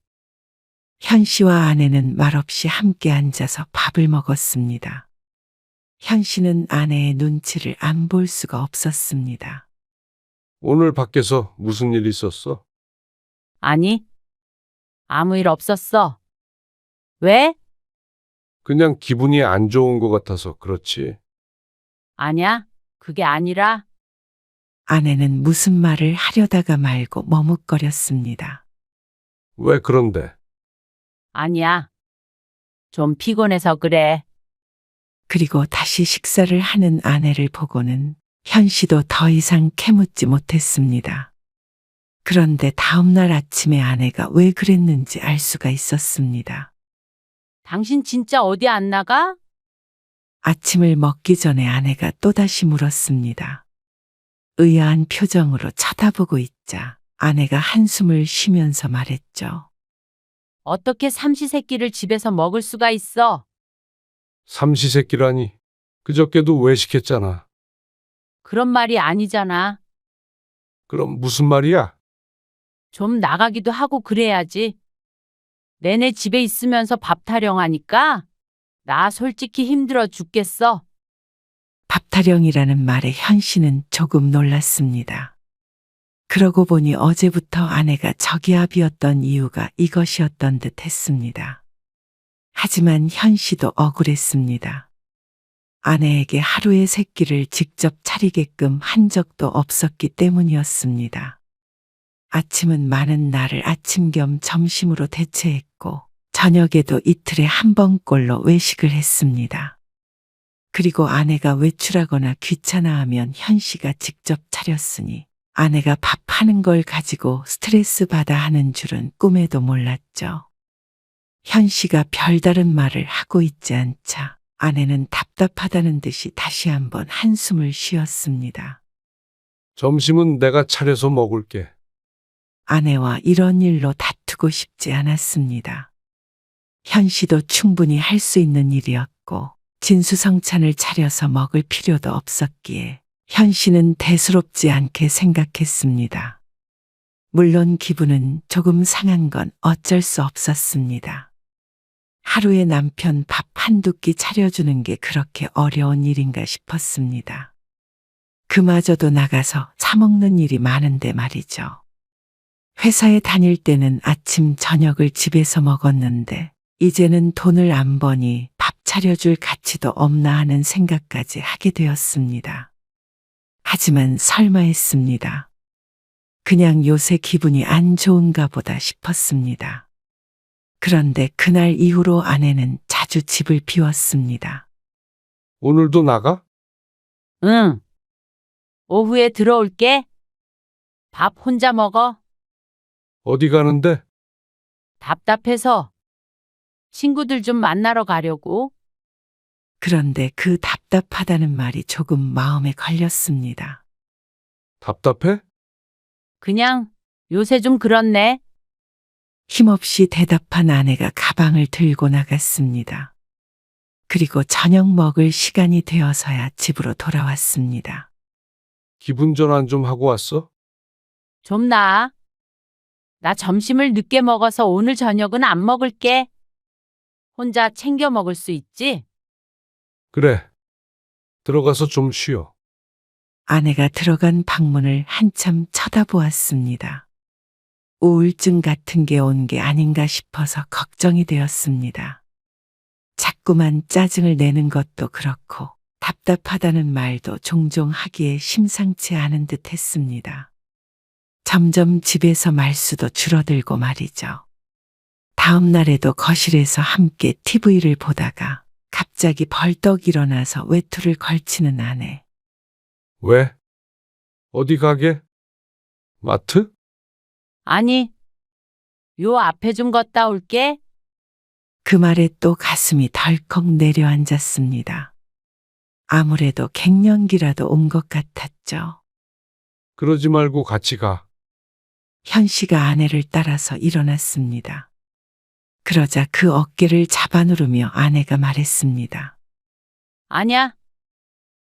현 씨와 아내는 말없이 함께 앉아서 밥을 먹었습니다. 현 씨는 아내의 눈치를 안 볼 수가 없었습니다. 오늘 밖에서 무슨 일 있었어? 아니, 아무 일 없었어. 왜? 그냥 기분이 안 좋은 것 같아서 그렇지. 아냐, 그게 아니라 아내는 무슨 말을 하려다가 말고 머뭇거렸습니다. 왜 그런데? 아니야. 좀 피곤해서 그래. 그리고 다시 식사를 하는 아내를 보고는 현 씨도 더 이상 캐묻지 못했습니다. 그런데 다음날 아침에 아내가 왜 그랬는지 알 수가 있었습니다. 당신 진짜 어디 안 나가? 아침을 먹기 전에 아내가 또다시 물었습니다. 의아한 표정으로 쳐다보고 있자 아내가 한숨을 쉬면서 말했죠. 어떻게 삼시세끼를 집에서 먹을 수가 있어? 삼시세끼라니. 그저께도 외식했잖아. 그런 말이 아니잖아. 그럼 무슨 말이야? 좀 나가기도 하고 그래야지. 내내 집에 있으면서 밥 타령하니까 나 솔직히 힘들어 죽겠어. 밥타령이라는 말에 현 씨는 조금 놀랐습니다. 그러고 보니 어제부터 아내가 저기압이었던 이유가 이것이었던 듯 했습니다. 하지만 현 씨도 억울했습니다. 아내에게 하루의 새끼를 직접 차리게끔 한 적도 없었기 때문이었습니다. 아침은 많은 날을 아침 겸 점심으로 대체했고 저녁에도 이틀에 한 번꼴로 외식을 했습니다. 그리고 아내가 외출하거나 귀찮아하면 현 씨가 직접 차렸으니 아내가 밥하는 걸 가지고 스트레스 받아 하는 줄은 꿈에도 몰랐죠. 현 씨가 별다른 말을 하고 있지 않자 아내는 답답하다는 듯이 다시 한번 한숨을 쉬었습니다. 점심은 내가 차려서 먹을게. 아내와 이런 일로 다투고 싶지 않았습니다. 현 씨도 충분히 할 수 있는 일이었고 진수성찬을 차려서 먹을 필요도 없었기에 현 씨는 대수롭지 않게 생각했습니다. 물론 기분은 조금 상한 건 어쩔 수 없었습니다. 하루에 남편 밥 한두 끼 차려주는 게 그렇게 어려운 일인가 싶었습니다. 그마저도 나가서 사먹는 일이 많은데 말이죠. 회사에 다닐 때는 아침 저녁을 집에서 먹었는데 이제는 돈을 안 버니 밥 차려줄 가치도 없나 하는 생각까지 하게 되었습니다. 하지만 설마 했습니다. 그냥 요새 기분이 안 좋은가 보다 싶었습니다. 그런데 그날 이후로 아내는 자주 집을 비웠습니다. 오늘도 나가? 응. 오후에 들어올게. 밥 혼자 먹어. 어디 가는데? 답답해서 친구들 좀 만나러 가려고. 그런데 그 답답하다는 말이 조금 마음에 걸렸습니다. 답답해? 그냥 요새 좀 그렇네. 힘없이 대답한 아내가 가방을 들고 나갔습니다. 그리고 저녁 먹을 시간이 되어서야 집으로 돌아왔습니다. 기분 전환 좀 하고 왔어? 좀 나아. 나 점심을 늦게 먹어서 오늘 저녁은 안 먹을게. 혼자 챙겨 먹을 수 있지? 그래. 들어가서 좀 쉬어. 아내가 들어간 방문을 한참 쳐다보았습니다. 우울증 같은 게 온 게 아닌가 싶어서 걱정이 되었습니다. 자꾸만 짜증을 내는 것도 그렇고 답답하다는 말도 종종 하기에 심상치 않은 듯 했습니다. 점점 집에서 말수도 줄어들고 말이죠. 다음 날에도 거실에서 함께 TV를 보다가 갑자기 벌떡 일어나서 외투를 걸치는 아내. 왜? 어디 가게? 마트? 아니, 요 앞에 좀 걷다 올게. 그 말에 또 가슴이 덜컥 내려앉았습니다. 아무래도 갱년기라도 온 것 같았죠. 그러지 말고 같이 가. 현 씨가 아내를 따라서 일어났습니다. 그러자 그 어깨를 잡아 누르며 아내가 말했습니다. 아냐,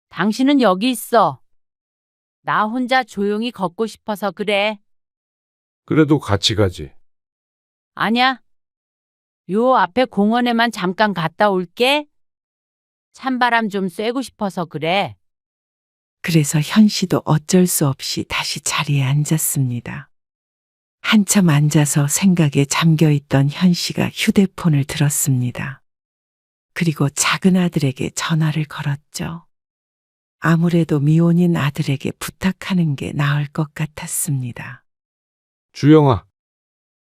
당신은 여기 있어. 나 혼자 조용히 걷고 싶어서 그래. 그래도 같이 가지. 아냐, 요 앞에 공원에만 잠깐 갔다 올게. 찬바람 좀 쐬고 싶어서 그래. 그래서 현 씨도 어쩔 수 없이 다시 자리에 앉았습니다. 한참 앉아서 생각에 잠겨 있던 현 씨가 휴대폰을 들었습니다. 그리고 작은 아들에게 전화를 걸었죠. 아무래도 미혼인 아들에게 부탁하는 게 나을 것 같았습니다. 주영아,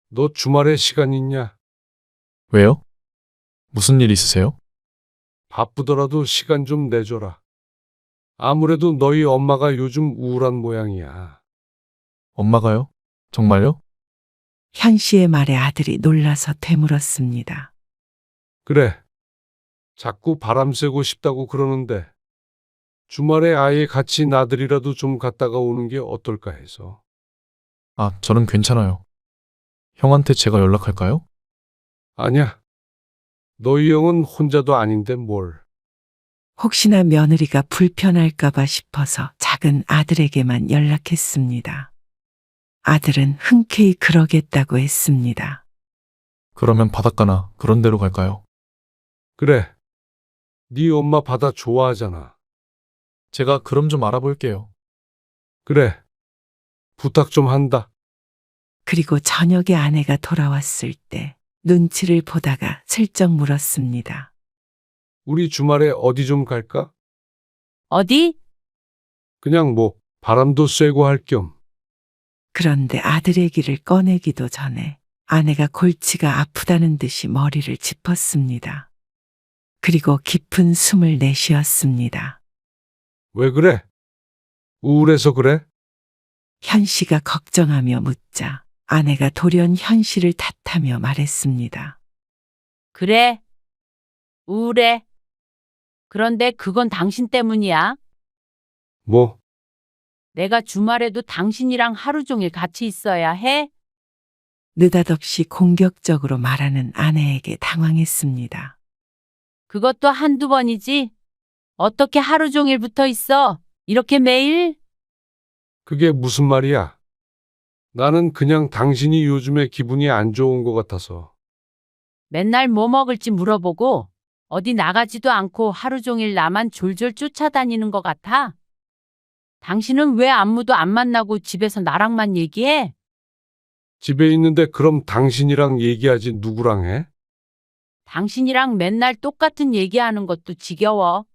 너 주말에 시간 있냐? 왜요? 무슨 일 있으세요? 바쁘더라도 시간 좀 내줘라. 아무래도 너희 엄마가 요즘 우울한 모양이야. 엄마가요? 정말요? 현 씨의 말에 아들이 놀라서 되물었습니다. 그래. 자꾸 바람 쐬고 싶다고 그러는데 주말에 아예 같이 나들이라도 좀 갔다가 오는 게 어떨까 해서. 아, 저는 괜찮아요. 형한테 제가 연락할까요? 아니야. 너희 형은 혼자도 아닌데 뭘. 혹시나 며느리가 불편할까봐 싶어서 작은 아들에게만 연락했습니다. 아들은 흔쾌히 그러겠다고 했습니다. 그러면 바닷가나 그런 데로 갈까요? 그래. 네 엄마 바다 좋아하잖아. 제가 그럼 좀 알아볼게요. 그래. 부탁 좀 한다. 그리고 저녁에 아내가 돌아왔을 때 눈치를 보다가 슬쩍 물었습니다. 우리 주말에 어디 좀 갈까? 어디? 그냥 뭐 바람도 쐬고 할 겸. 그런데 아들 얘기를 꺼내기도 전에 아내가 골치가 아프다는 듯이 머리를 짚었습니다. 그리고 깊은 숨을 내쉬었습니다. 왜 그래? 우울해서 그래? 현 씨가 걱정하며 묻자 아내가 돌연 현 씨를 탓하며 말했습니다. 그래. 우울해. 그런데 그건 당신 때문이야. 뭐? 내가 주말에도 당신이랑 하루 종일 같이 있어야 해? 느닷없이 공격적으로 말하는 아내에게 당황했습니다. 그것도 한두 번이지. 어떻게 하루 종일 붙어 있어? 이렇게 매일? 그게 무슨 말이야? 나는 그냥 당신이 요즘에 기분이 안 좋은 것 같아서. 맨날 뭐 먹을지 물어보고 어디 나가지도 않고 하루 종일 나만 졸졸 쫓아다니는 것 같아? 당신은 왜 아무도 안 만나고 집에서 나랑만 얘기해? 집에 있는데 그럼 당신이랑 얘기하지 누구랑 해? 당신이랑 맨날 똑같은 얘기하는 것도 지겨워.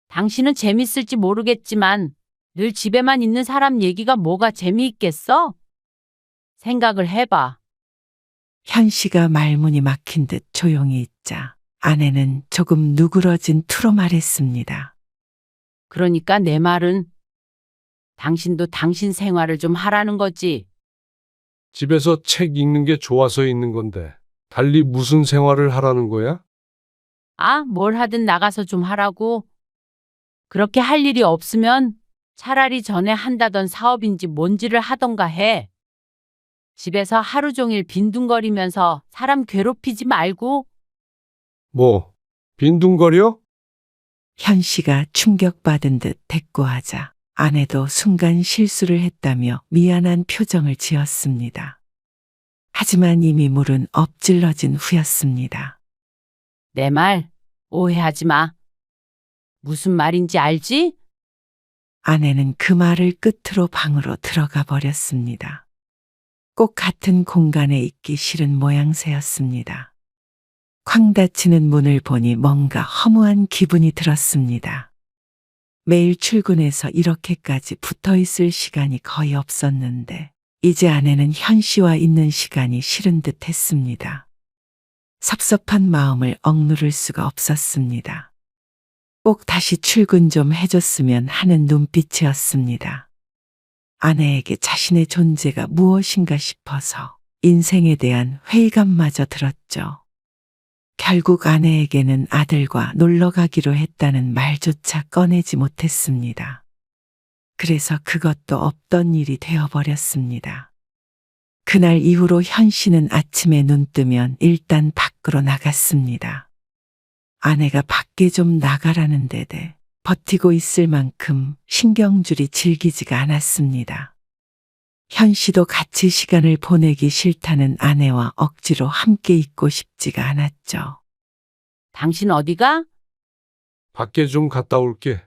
당신은 재밌을지 모르겠지만 늘 집에만 있는 사람 얘기가 뭐가 재미있겠어? 생각을 해봐. 현 씨가 말문이 막힌 듯 조용히 있자 아내는 조금 누그러진 투로 말했습니다. 그러니까 내 말은 당신도 당신 생활을 좀 하라는 거지. 집에서 책 읽는 게 좋아서 있는 건데 달리 무슨 생활을 하라는 거야? 아, 뭘 하든 나가서 좀 하라고. 그렇게 할 일이 없으면 차라리 전에 한다던 사업인지 뭔지를 하던가 해. 집에서 하루 종일 빈둥거리면서 사람 괴롭히지 말고. 뭐, 빈둥거려? 현 씨가 충격받은 듯 대꾸하자 아내도 순간 실수를 했다며 미안한 표정을 지었습니다. 하지만 이미 물은 엎질러진 후였습니다. 내 말 오해하지 마. 무슨 말인지 알지? 아내는 그 말을 끝으로 방으로 들어가 버렸습니다. 꼭 같은 공간에 있기 싫은 모양새였습니다. 쾅 닫히는 문을 보니 뭔가 허무한 기분이 들었습니다. 매일 출근해서 이렇게까지 붙어 있을 시간이 거의 없었는데 이제 아내는 현 씨와 있는 시간이 싫은 듯 했습니다. 섭섭한 마음을 억누를 수가 없었습니다. 꼭 다시 출근 좀 해줬으면 하는 눈빛이었습니다. 아내에게 자신의 존재가 무엇인가 싶어서 인생에 대한 회의감마저 들었죠. 결국 아내에게는 아들과 놀러 가기로 했다는 말조차 꺼내지 못했습니다. 그래서 그것도 없던 일이 되어버렸습니다. 그날 이후로 현 씨는 아침에 눈 뜨면 일단 밖으로 나갔습니다. 아내가 밖에 좀 나가라는 데대 버티고 있을 만큼 신경줄이 질기지가 않았습니다. 현 씨도 같이 시간을 보내기 싫다는 아내와 억지로 함께 있고 싶지가 않았죠. 당신 어디가? 밖에 좀 갔다 올게.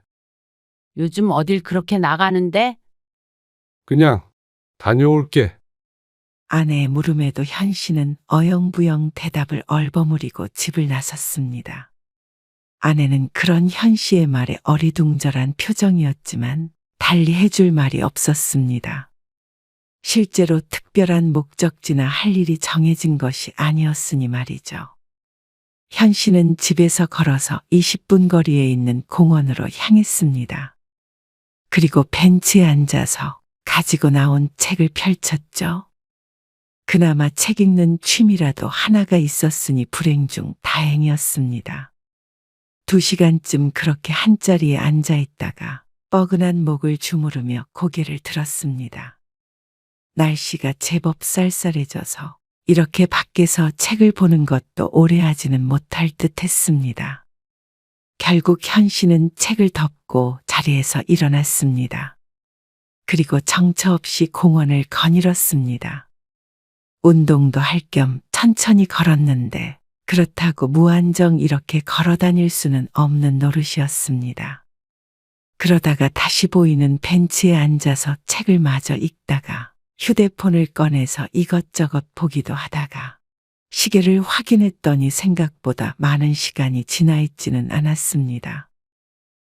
요즘 어딜 그렇게 나가는데? 그냥 다녀올게. 아내의 물음에도 현 씨는 어영부영 대답을 얼버무리고 집을 나섰습니다. 아내는 그런 현 씨의 말에 어리둥절한 표정이었지만 달리 해줄 말이 없었습니다. 실제로 특별한 목적지나 할 일이 정해진 것이 아니었으니 말이죠. 현 씨는 집에서 걸어서 20분 거리에 있는 공원으로 향했습니다. 그리고 벤치에 앉아서 가지고 나온 책을 펼쳤죠. 그나마 책 읽는 취미라도 하나가 있었으니 불행 중 다행이었습니다. 2시간쯤 그렇게 한자리에 앉아 있다가 뻐근한 목을 주무르며 고개를 들었습니다. 날씨가 제법 쌀쌀해져서 이렇게 밖에서 책을 보는 것도 오래 하지는 못할 듯 했습니다. 결국 현 씨는 책을 덮고 자리에서 일어났습니다. 그리고 정처 없이 공원을 거닐었습니다. 운동도 할 겸 천천히 걸었는데 그렇다고 무한정 이렇게 걸어 다닐 수는 없는 노릇이었습니다. 그러다가 다시 보이는 벤치에 앉아서 책을 마저 읽다가 휴대폰을 꺼내서 이것저것 보기도 하다가 시계를 확인했더니 생각보다 많은 시간이 지나 있지는 않았습니다.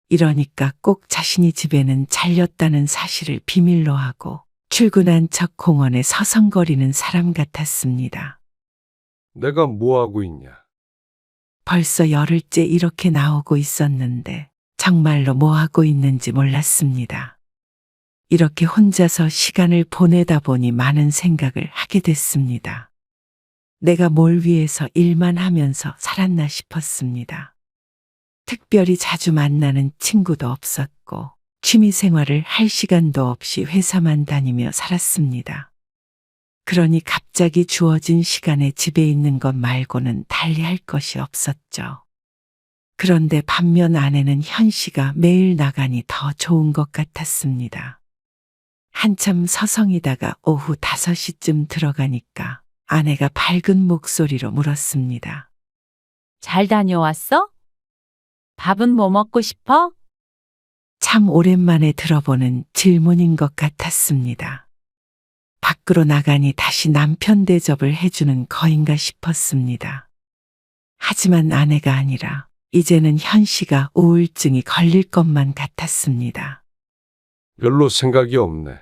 이러니까 꼭 자신이 집에는 잘렸다는 사실을 비밀로 하고 출근한 척 공원에 서성거리는 사람 같았습니다. 내가 뭐 하고 있냐? 벌써 열흘째 이렇게 나오고 있었는데 정말로 뭐 하고 있는지 몰랐습니다. 이렇게 혼자서 시간을 보내다 보니 많은 생각을 하게 됐습니다. 내가 뭘 위해서 일만 하면서 살았나 싶었습니다. 특별히 자주 만나는 친구도 없었고 취미 생활을 할 시간도 없이 회사만 다니며 살았습니다. 그러니 갑자기 주어진 시간에 집에 있는 것 말고는 달리 할 것이 없었죠. 그런데 반면 아내는 현 씨가 매일 나가니 더 좋은 것 같았습니다. 한참 서성이다가 오후 5시쯤 들어가니까 아내가 밝은 목소리로 물었습니다. 잘 다녀왔어? 밥은 뭐 먹고 싶어? 참 오랜만에 들어보는 질문인 것 같았습니다. 밖으로 나가니 다시 남편 대접을 해주는 거인가 싶었습니다. 하지만 아내가 아니라 이제는 현 씨가 우울증이 걸릴 것만 같았습니다. 별로 생각이 없네.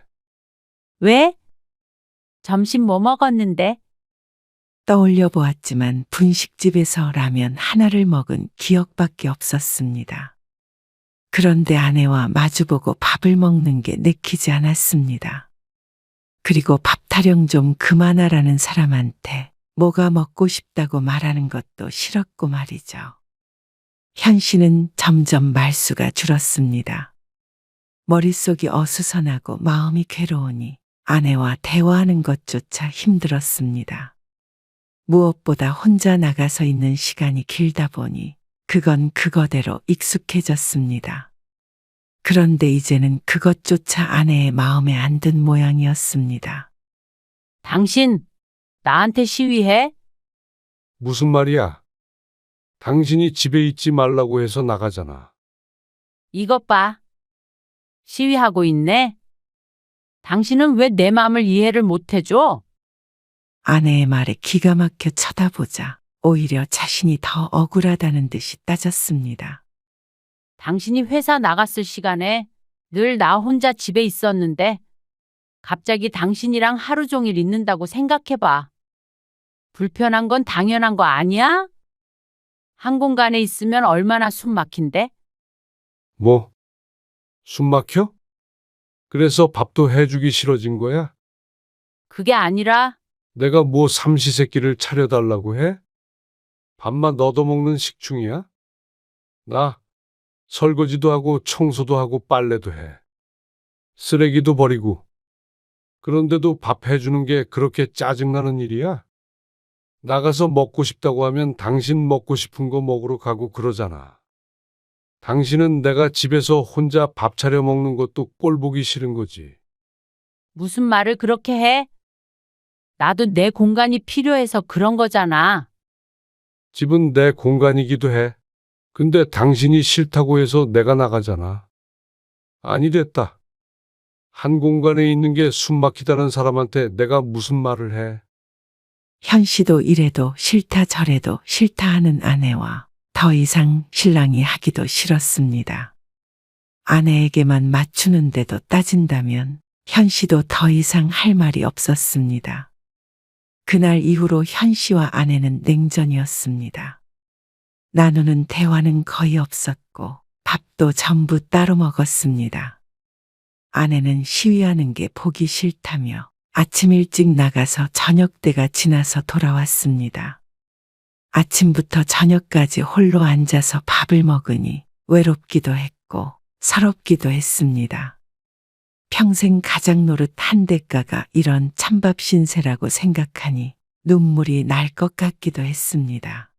왜? 점심 뭐 먹었는데? 떠올려 보았지만 분식집에서 라면 하나를 먹은 기억밖에 없었습니다. 그런데 아내와 마주보고 밥을 먹는 게 내키지 않았습니다. 그리고 밥 타령 좀 그만하라는 사람한테 뭐가 먹고 싶다고 말하는 것도 싫었고 말이죠. 현 씨는 점점 말수가 줄었습니다. 머릿속이 어수선하고 마음이 괴로우니 아내와 대화하는 것조차 힘들었습니다. 무엇보다 혼자 나가서 있는 시간이 길다 보니 그건 그거대로 익숙해졌습니다. 그런데 이제는 그것조차 아내의 마음에 안 든 모양이었습니다. 당신, 나한테 시위해? 무슨 말이야? 당신이 집에 있지 말라고 해서 나가잖아. 이것 봐. 시위하고 있네. 당신은 왜 내 마음을 이해를 못 해줘? 아내의 말에 기가 막혀 쳐다보자 오히려 자신이 더 억울하다는 듯이 따졌습니다. 당신이 회사 나갔을 시간에 늘 나 혼자 집에 있었는데 갑자기 당신이랑 하루 종일 있는다고 생각해봐. 불편한 건 당연한 거 아니야? 한 공간에 있으면 얼마나 숨 막힌데? 뭐? 숨 막혀? 그래서 밥도 해주기 싫어진 거야? 그게 아니라 내가 뭐 삼시세끼를 차려달라고 해? 밥만 얻어먹는 식충이야? 나 설거지도 하고 청소도 하고 빨래도 해. 쓰레기도 버리고. 그런데도 밥 해주는 게 그렇게 짜증나는 일이야? 나가서 먹고 싶다고 하면 당신 먹고 싶은 거 먹으러 가고 그러잖아. 당신은 내가 집에서 혼자 밥 차려 먹는 것도 꼴 보기 싫은 거지. 무슨 말을 그렇게 해? 나도 내 공간이 필요해서 그런 거잖아. 집은 내 공간이기도 해. 근데 당신이 싫다고 해서 내가 나가잖아. 아니 됐다. 한 공간에 있는 게 숨막히다는 사람한테 내가 무슨 말을 해. 현 씨도 이래도 싫다 저래도 싫다 하는 아내와 더 이상 신랑이 하기도 싫었습니다. 아내에게만 맞추는데도 따진다면 현 씨도 더 이상 할 말이 없었습니다. 그날 이후로 현 씨와 아내는 냉전이었습니다. 나누는 대화는 거의 없었고 밥도 전부 따로 먹었습니다. 아내는 시위하는 게 보기 싫다며 아침 일찍 나가서 저녁 때가 지나서 돌아왔습니다. 아침부터 저녁까지 홀로 앉아서 밥을 먹으니 외롭기도 했고 서럽기도 했습니다. 평생 가장 노릇 한 대가가 이런 찬밥 신세라고 생각하니 눈물이 날 것 같기도 했습니다.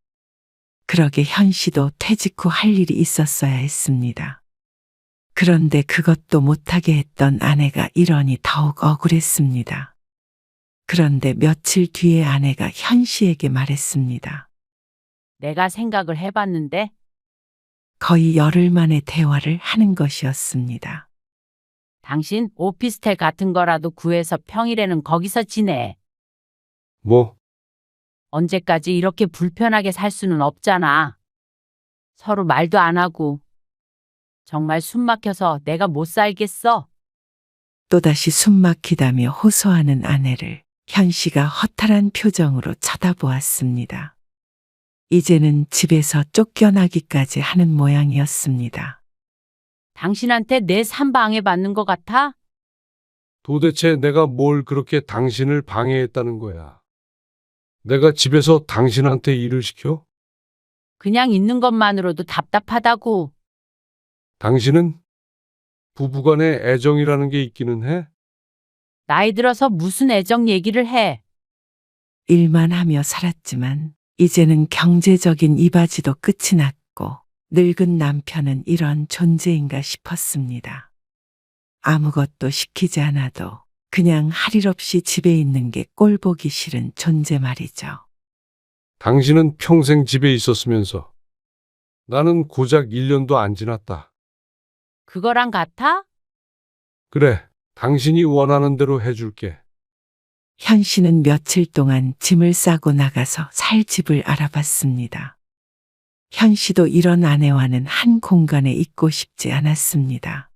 그러게 현 씨도 퇴직 후 할 일이 있었어야 했습니다. 그런데 그것도 못하게 했던 아내가 이러니 더욱 억울했습니다. 그런데 며칠 뒤에 아내가 현 씨에게 말했습니다. 내가 생각을 해봤는데 거의 열흘 만에 대화를 하는 것이었습니다. 당신 오피스텔 같은 거라도 구해서 평일에는 거기서 지내. 뭐? 언제까지 이렇게 불편하게 살 수는 없잖아. 서로 말도 안 하고. 정말 숨 막혀서 내가 못 살겠어. 또다시 숨 막히다며 호소하는 아내를 현 씨가 허탈한 표정으로 쳐다보았습니다. 이제는 집에서 쫓겨나기까지 하는 모양이었습니다. 당신한테 내 삶 방해받는 것 같아? 도대체 내가 뭘 그렇게 당신을 방해했다는 거야? 내가 집에서 당신한테 일을 시켜? 그냥 있는 것만으로도 답답하다고. 당신은 부부간의 애정이라는 게 있기는 해? 나이 들어서 무슨 애정 얘기를 해. 일만 하며 살았지만 이제는 경제적인 이바지도 끝이 났고 늙은 남편은 이런 존재인가 싶었습니다. 아무것도 시키지 않아도 그냥 할 일 없이 집에 있는 게 꼴보기 싫은 존재 말이죠. 당신은 평생 집에 있었으면서 나는 고작 1년도 안 지났다. 그거랑 같아? 그래, 당신이 원하는 대로 해줄게. 현 씨는 며칠 동안 짐을 싸고 나가서 살 집을 알아봤습니다. 현 씨도 이런 아내와는 한 공간에 있고 싶지 않았습니다.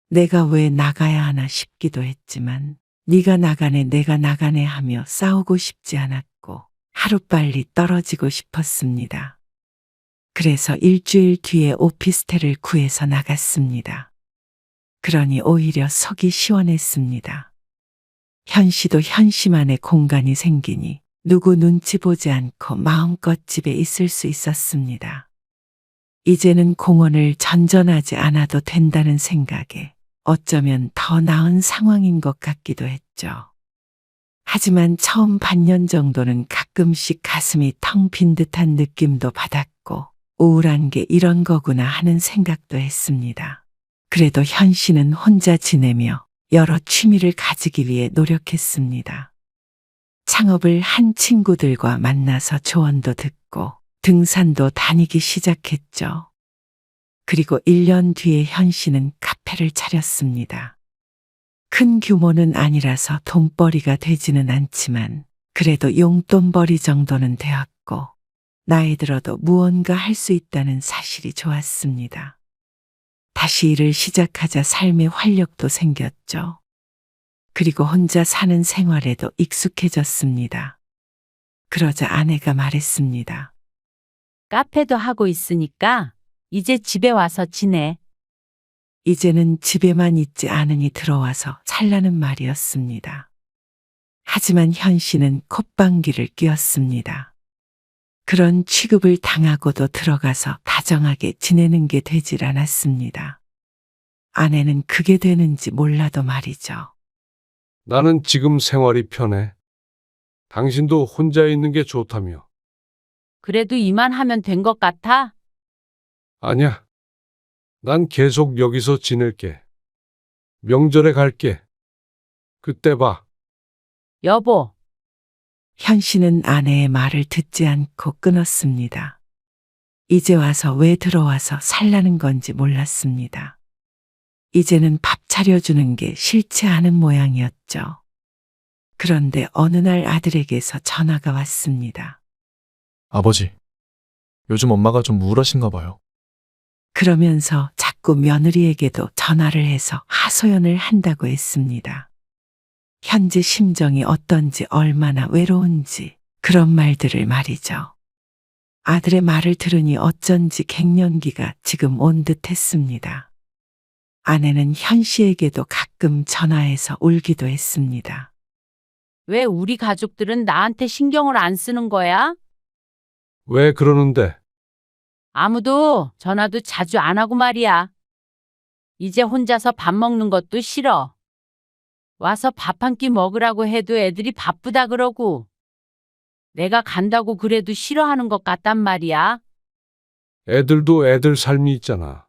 내가 왜 나가야 하나 싶기도 했지만 네가 나가네 내가 나가네 하며 싸우고 싶지 않았고 하루빨리 떨어지고 싶었습니다. 그래서 일주일 뒤에 오피스텔을 구해서 나갔습니다. 그러니 오히려 속이 시원했습니다. 현 씨도 현 씨만의 공간이 생기니 누구 눈치 보지 않고 마음껏 집에 있을 수 있었습니다. 이제는 공원을 전전하지 않아도 된다는 생각에 어쩌면 더 나은 상황인 것 같기도 했죠. 하지만 처음 반년 정도는 가끔씩 가슴이 텅 빈 듯한 느낌도 받았고 우울한 게 이런 거구나 하는 생각도 했습니다. 그래도 현 씨는 혼자 지내며 여러 취미를 가지기 위해 노력했습니다. 창업을 한 친구들과 만나서 조언도 듣고 등산도 다니기 시작했죠. 그리고 1년 뒤에 현 씨는 카페를 차렸습니다. 큰 규모는 아니라서 돈벌이가 되지는 않지만 그래도 용돈벌이 정도는 되었고 나이 들어도 무언가 할 수 있다는 사실이 좋았습니다. 다시 일을 시작하자 삶의 활력도 생겼죠. 그리고 혼자 사는 생활에도 익숙해졌습니다. 그러자 아내가 말했습니다. 카페도 하고 있으니까 이제 집에 와서 지내. 이제는 집에만 있지 않으니 들어와서 살라는 말이었습니다. 하지만 현 씨는 콧방귀를 뀌었습니다. 그런 취급을 당하고도 들어가서 다정하게 지내는 게 되질 않았습니다. 아내는 그게 되는지 몰라도 말이죠. 나는 지금 생활이 편해. 당신도 혼자 있는 게 좋다며. 그래도 이만하면 된 것 같아? 아니야. 난 계속 여기서 지낼게. 명절에 갈게. 그때 봐. 여보, 현 씨는 아내의 말을 듣지 않고 끊었습니다. 이제 와서 왜 들어와서 살라는 건지 몰랐습니다. 이제는 밥 차려주는 게 싫지 않은 모양이었죠. 그런데 어느 날 아들에게서 전화가 왔습니다. 아버지, 요즘 엄마가 좀 우울하신가 봐요. 그러면서 자꾸 며느리에게도 전화를 해서 하소연을 한다고 했습니다. 현재 심정이 어떤지, 얼마나 외로운지 그런 말들을 말이죠. 아들의 말을 들으니 어쩐지 갱년기가 지금 온 듯 했습니다. 아내는 현 씨에게도 가끔 전화해서 울기도 했습니다. 왜 우리 가족들은 나한테 신경을 안 쓰는 거야? 왜 그러는데? 아무도 전화도 자주 안 하고 말이야. 이제 혼자서 밥 먹는 것도 싫어. 와서 밥 한 끼 먹으라고 해도 애들이 바쁘다 그러고. 내가 간다고 그래도 싫어하는 것 같단 말이야. 애들도 애들 삶이 있잖아.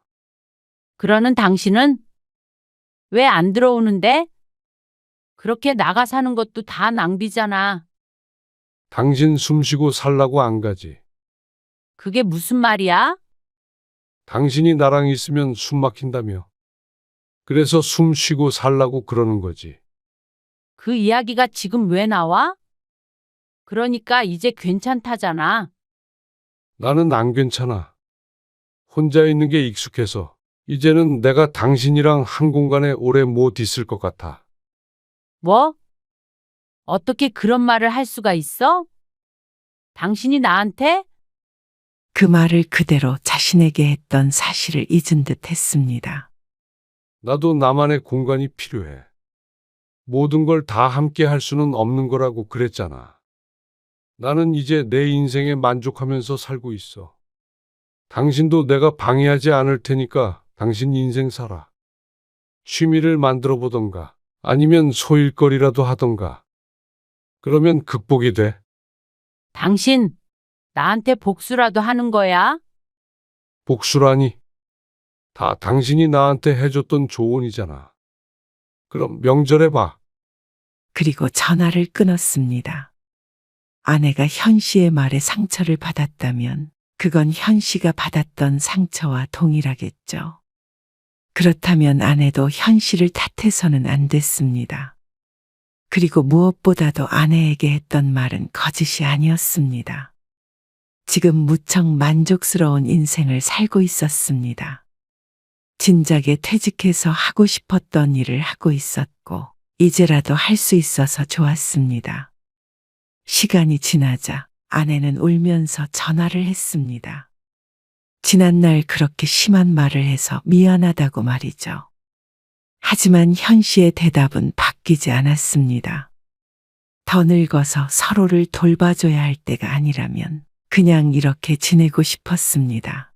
그러는 당신은 왜 안 들어오는데? 그렇게 나가 사는 것도 다 낭비잖아. 당신 숨 쉬고 살라고 안 가지. 그게 무슨 말이야? 당신이 나랑 있으면 숨 막힌다며. 그래서 숨 쉬고 살라고 그러는 거지. 그 이야기가 지금 왜 나와? 그러니까 이제 괜찮다잖아. 나는 안 괜찮아. 혼자 있는 게 익숙해서. 이제는 내가 당신이랑 한 공간에 오래 못 있을 것 같아. 뭐? 어떻게 그런 말을 할 수가 있어? 당신이 나한테? 그 말을 그대로 자신에게 했던 사실을 잊은 듯 했습니다. 나도 나만의 공간이 필요해. 모든 걸 다 함께 할 수는 없는 거라고 그랬잖아. 나는 이제 내 인생에 만족하면서 살고 있어. 당신도 내가 방해하지 않을 테니까 당신 인생 살아. 취미를 만들어 보던가 아니면 소일거리라도 하던가. 그러면 극복이 돼. 당신 나한테 복수라도 하는 거야? 복수라니. 다 당신이 나한테 해줬던 조언이잖아. 그럼 명절에 봐. 그리고 전화를 끊었습니다. 아내가 현 씨의 말에 상처를 받았다면 그건 현 씨가 받았던 상처와 동일하겠죠. 그렇다면 아내도 현 씨를 탓해서는 안 됐습니다. 그리고 무엇보다도 아내에게 했던 말은 거짓이 아니었습니다. 지금 무척 만족스러운 인생을 살고 있었습니다. 진작에 퇴직해서 하고 싶었던 일을 하고 있었고, 이제라도 할 수 있어서 좋았습니다. 시간이 지나자 아내는 울면서 전화를 했습니다. 지난날 그렇게 심한 말을 해서 미안하다고 말이죠. 하지만 현 씨의 대답은 바뀌지 않았습니다. 더 늙어서 서로를 돌봐줘야 할 때가 아니라면 그냥 이렇게 지내고 싶었습니다.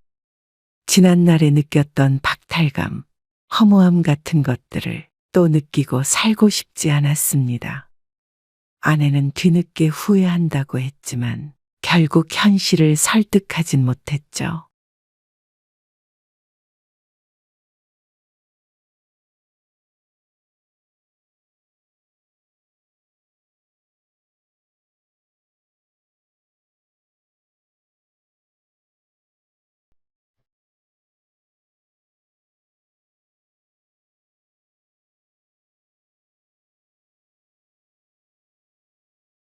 지난날에 느꼈던 박탈감, 허무함 같은 것들을 또 느끼고 살고 싶지 않았습니다. 아내는 뒤늦게 후회한다고 했지만 결국 현 씨를 설득하진 못했죠.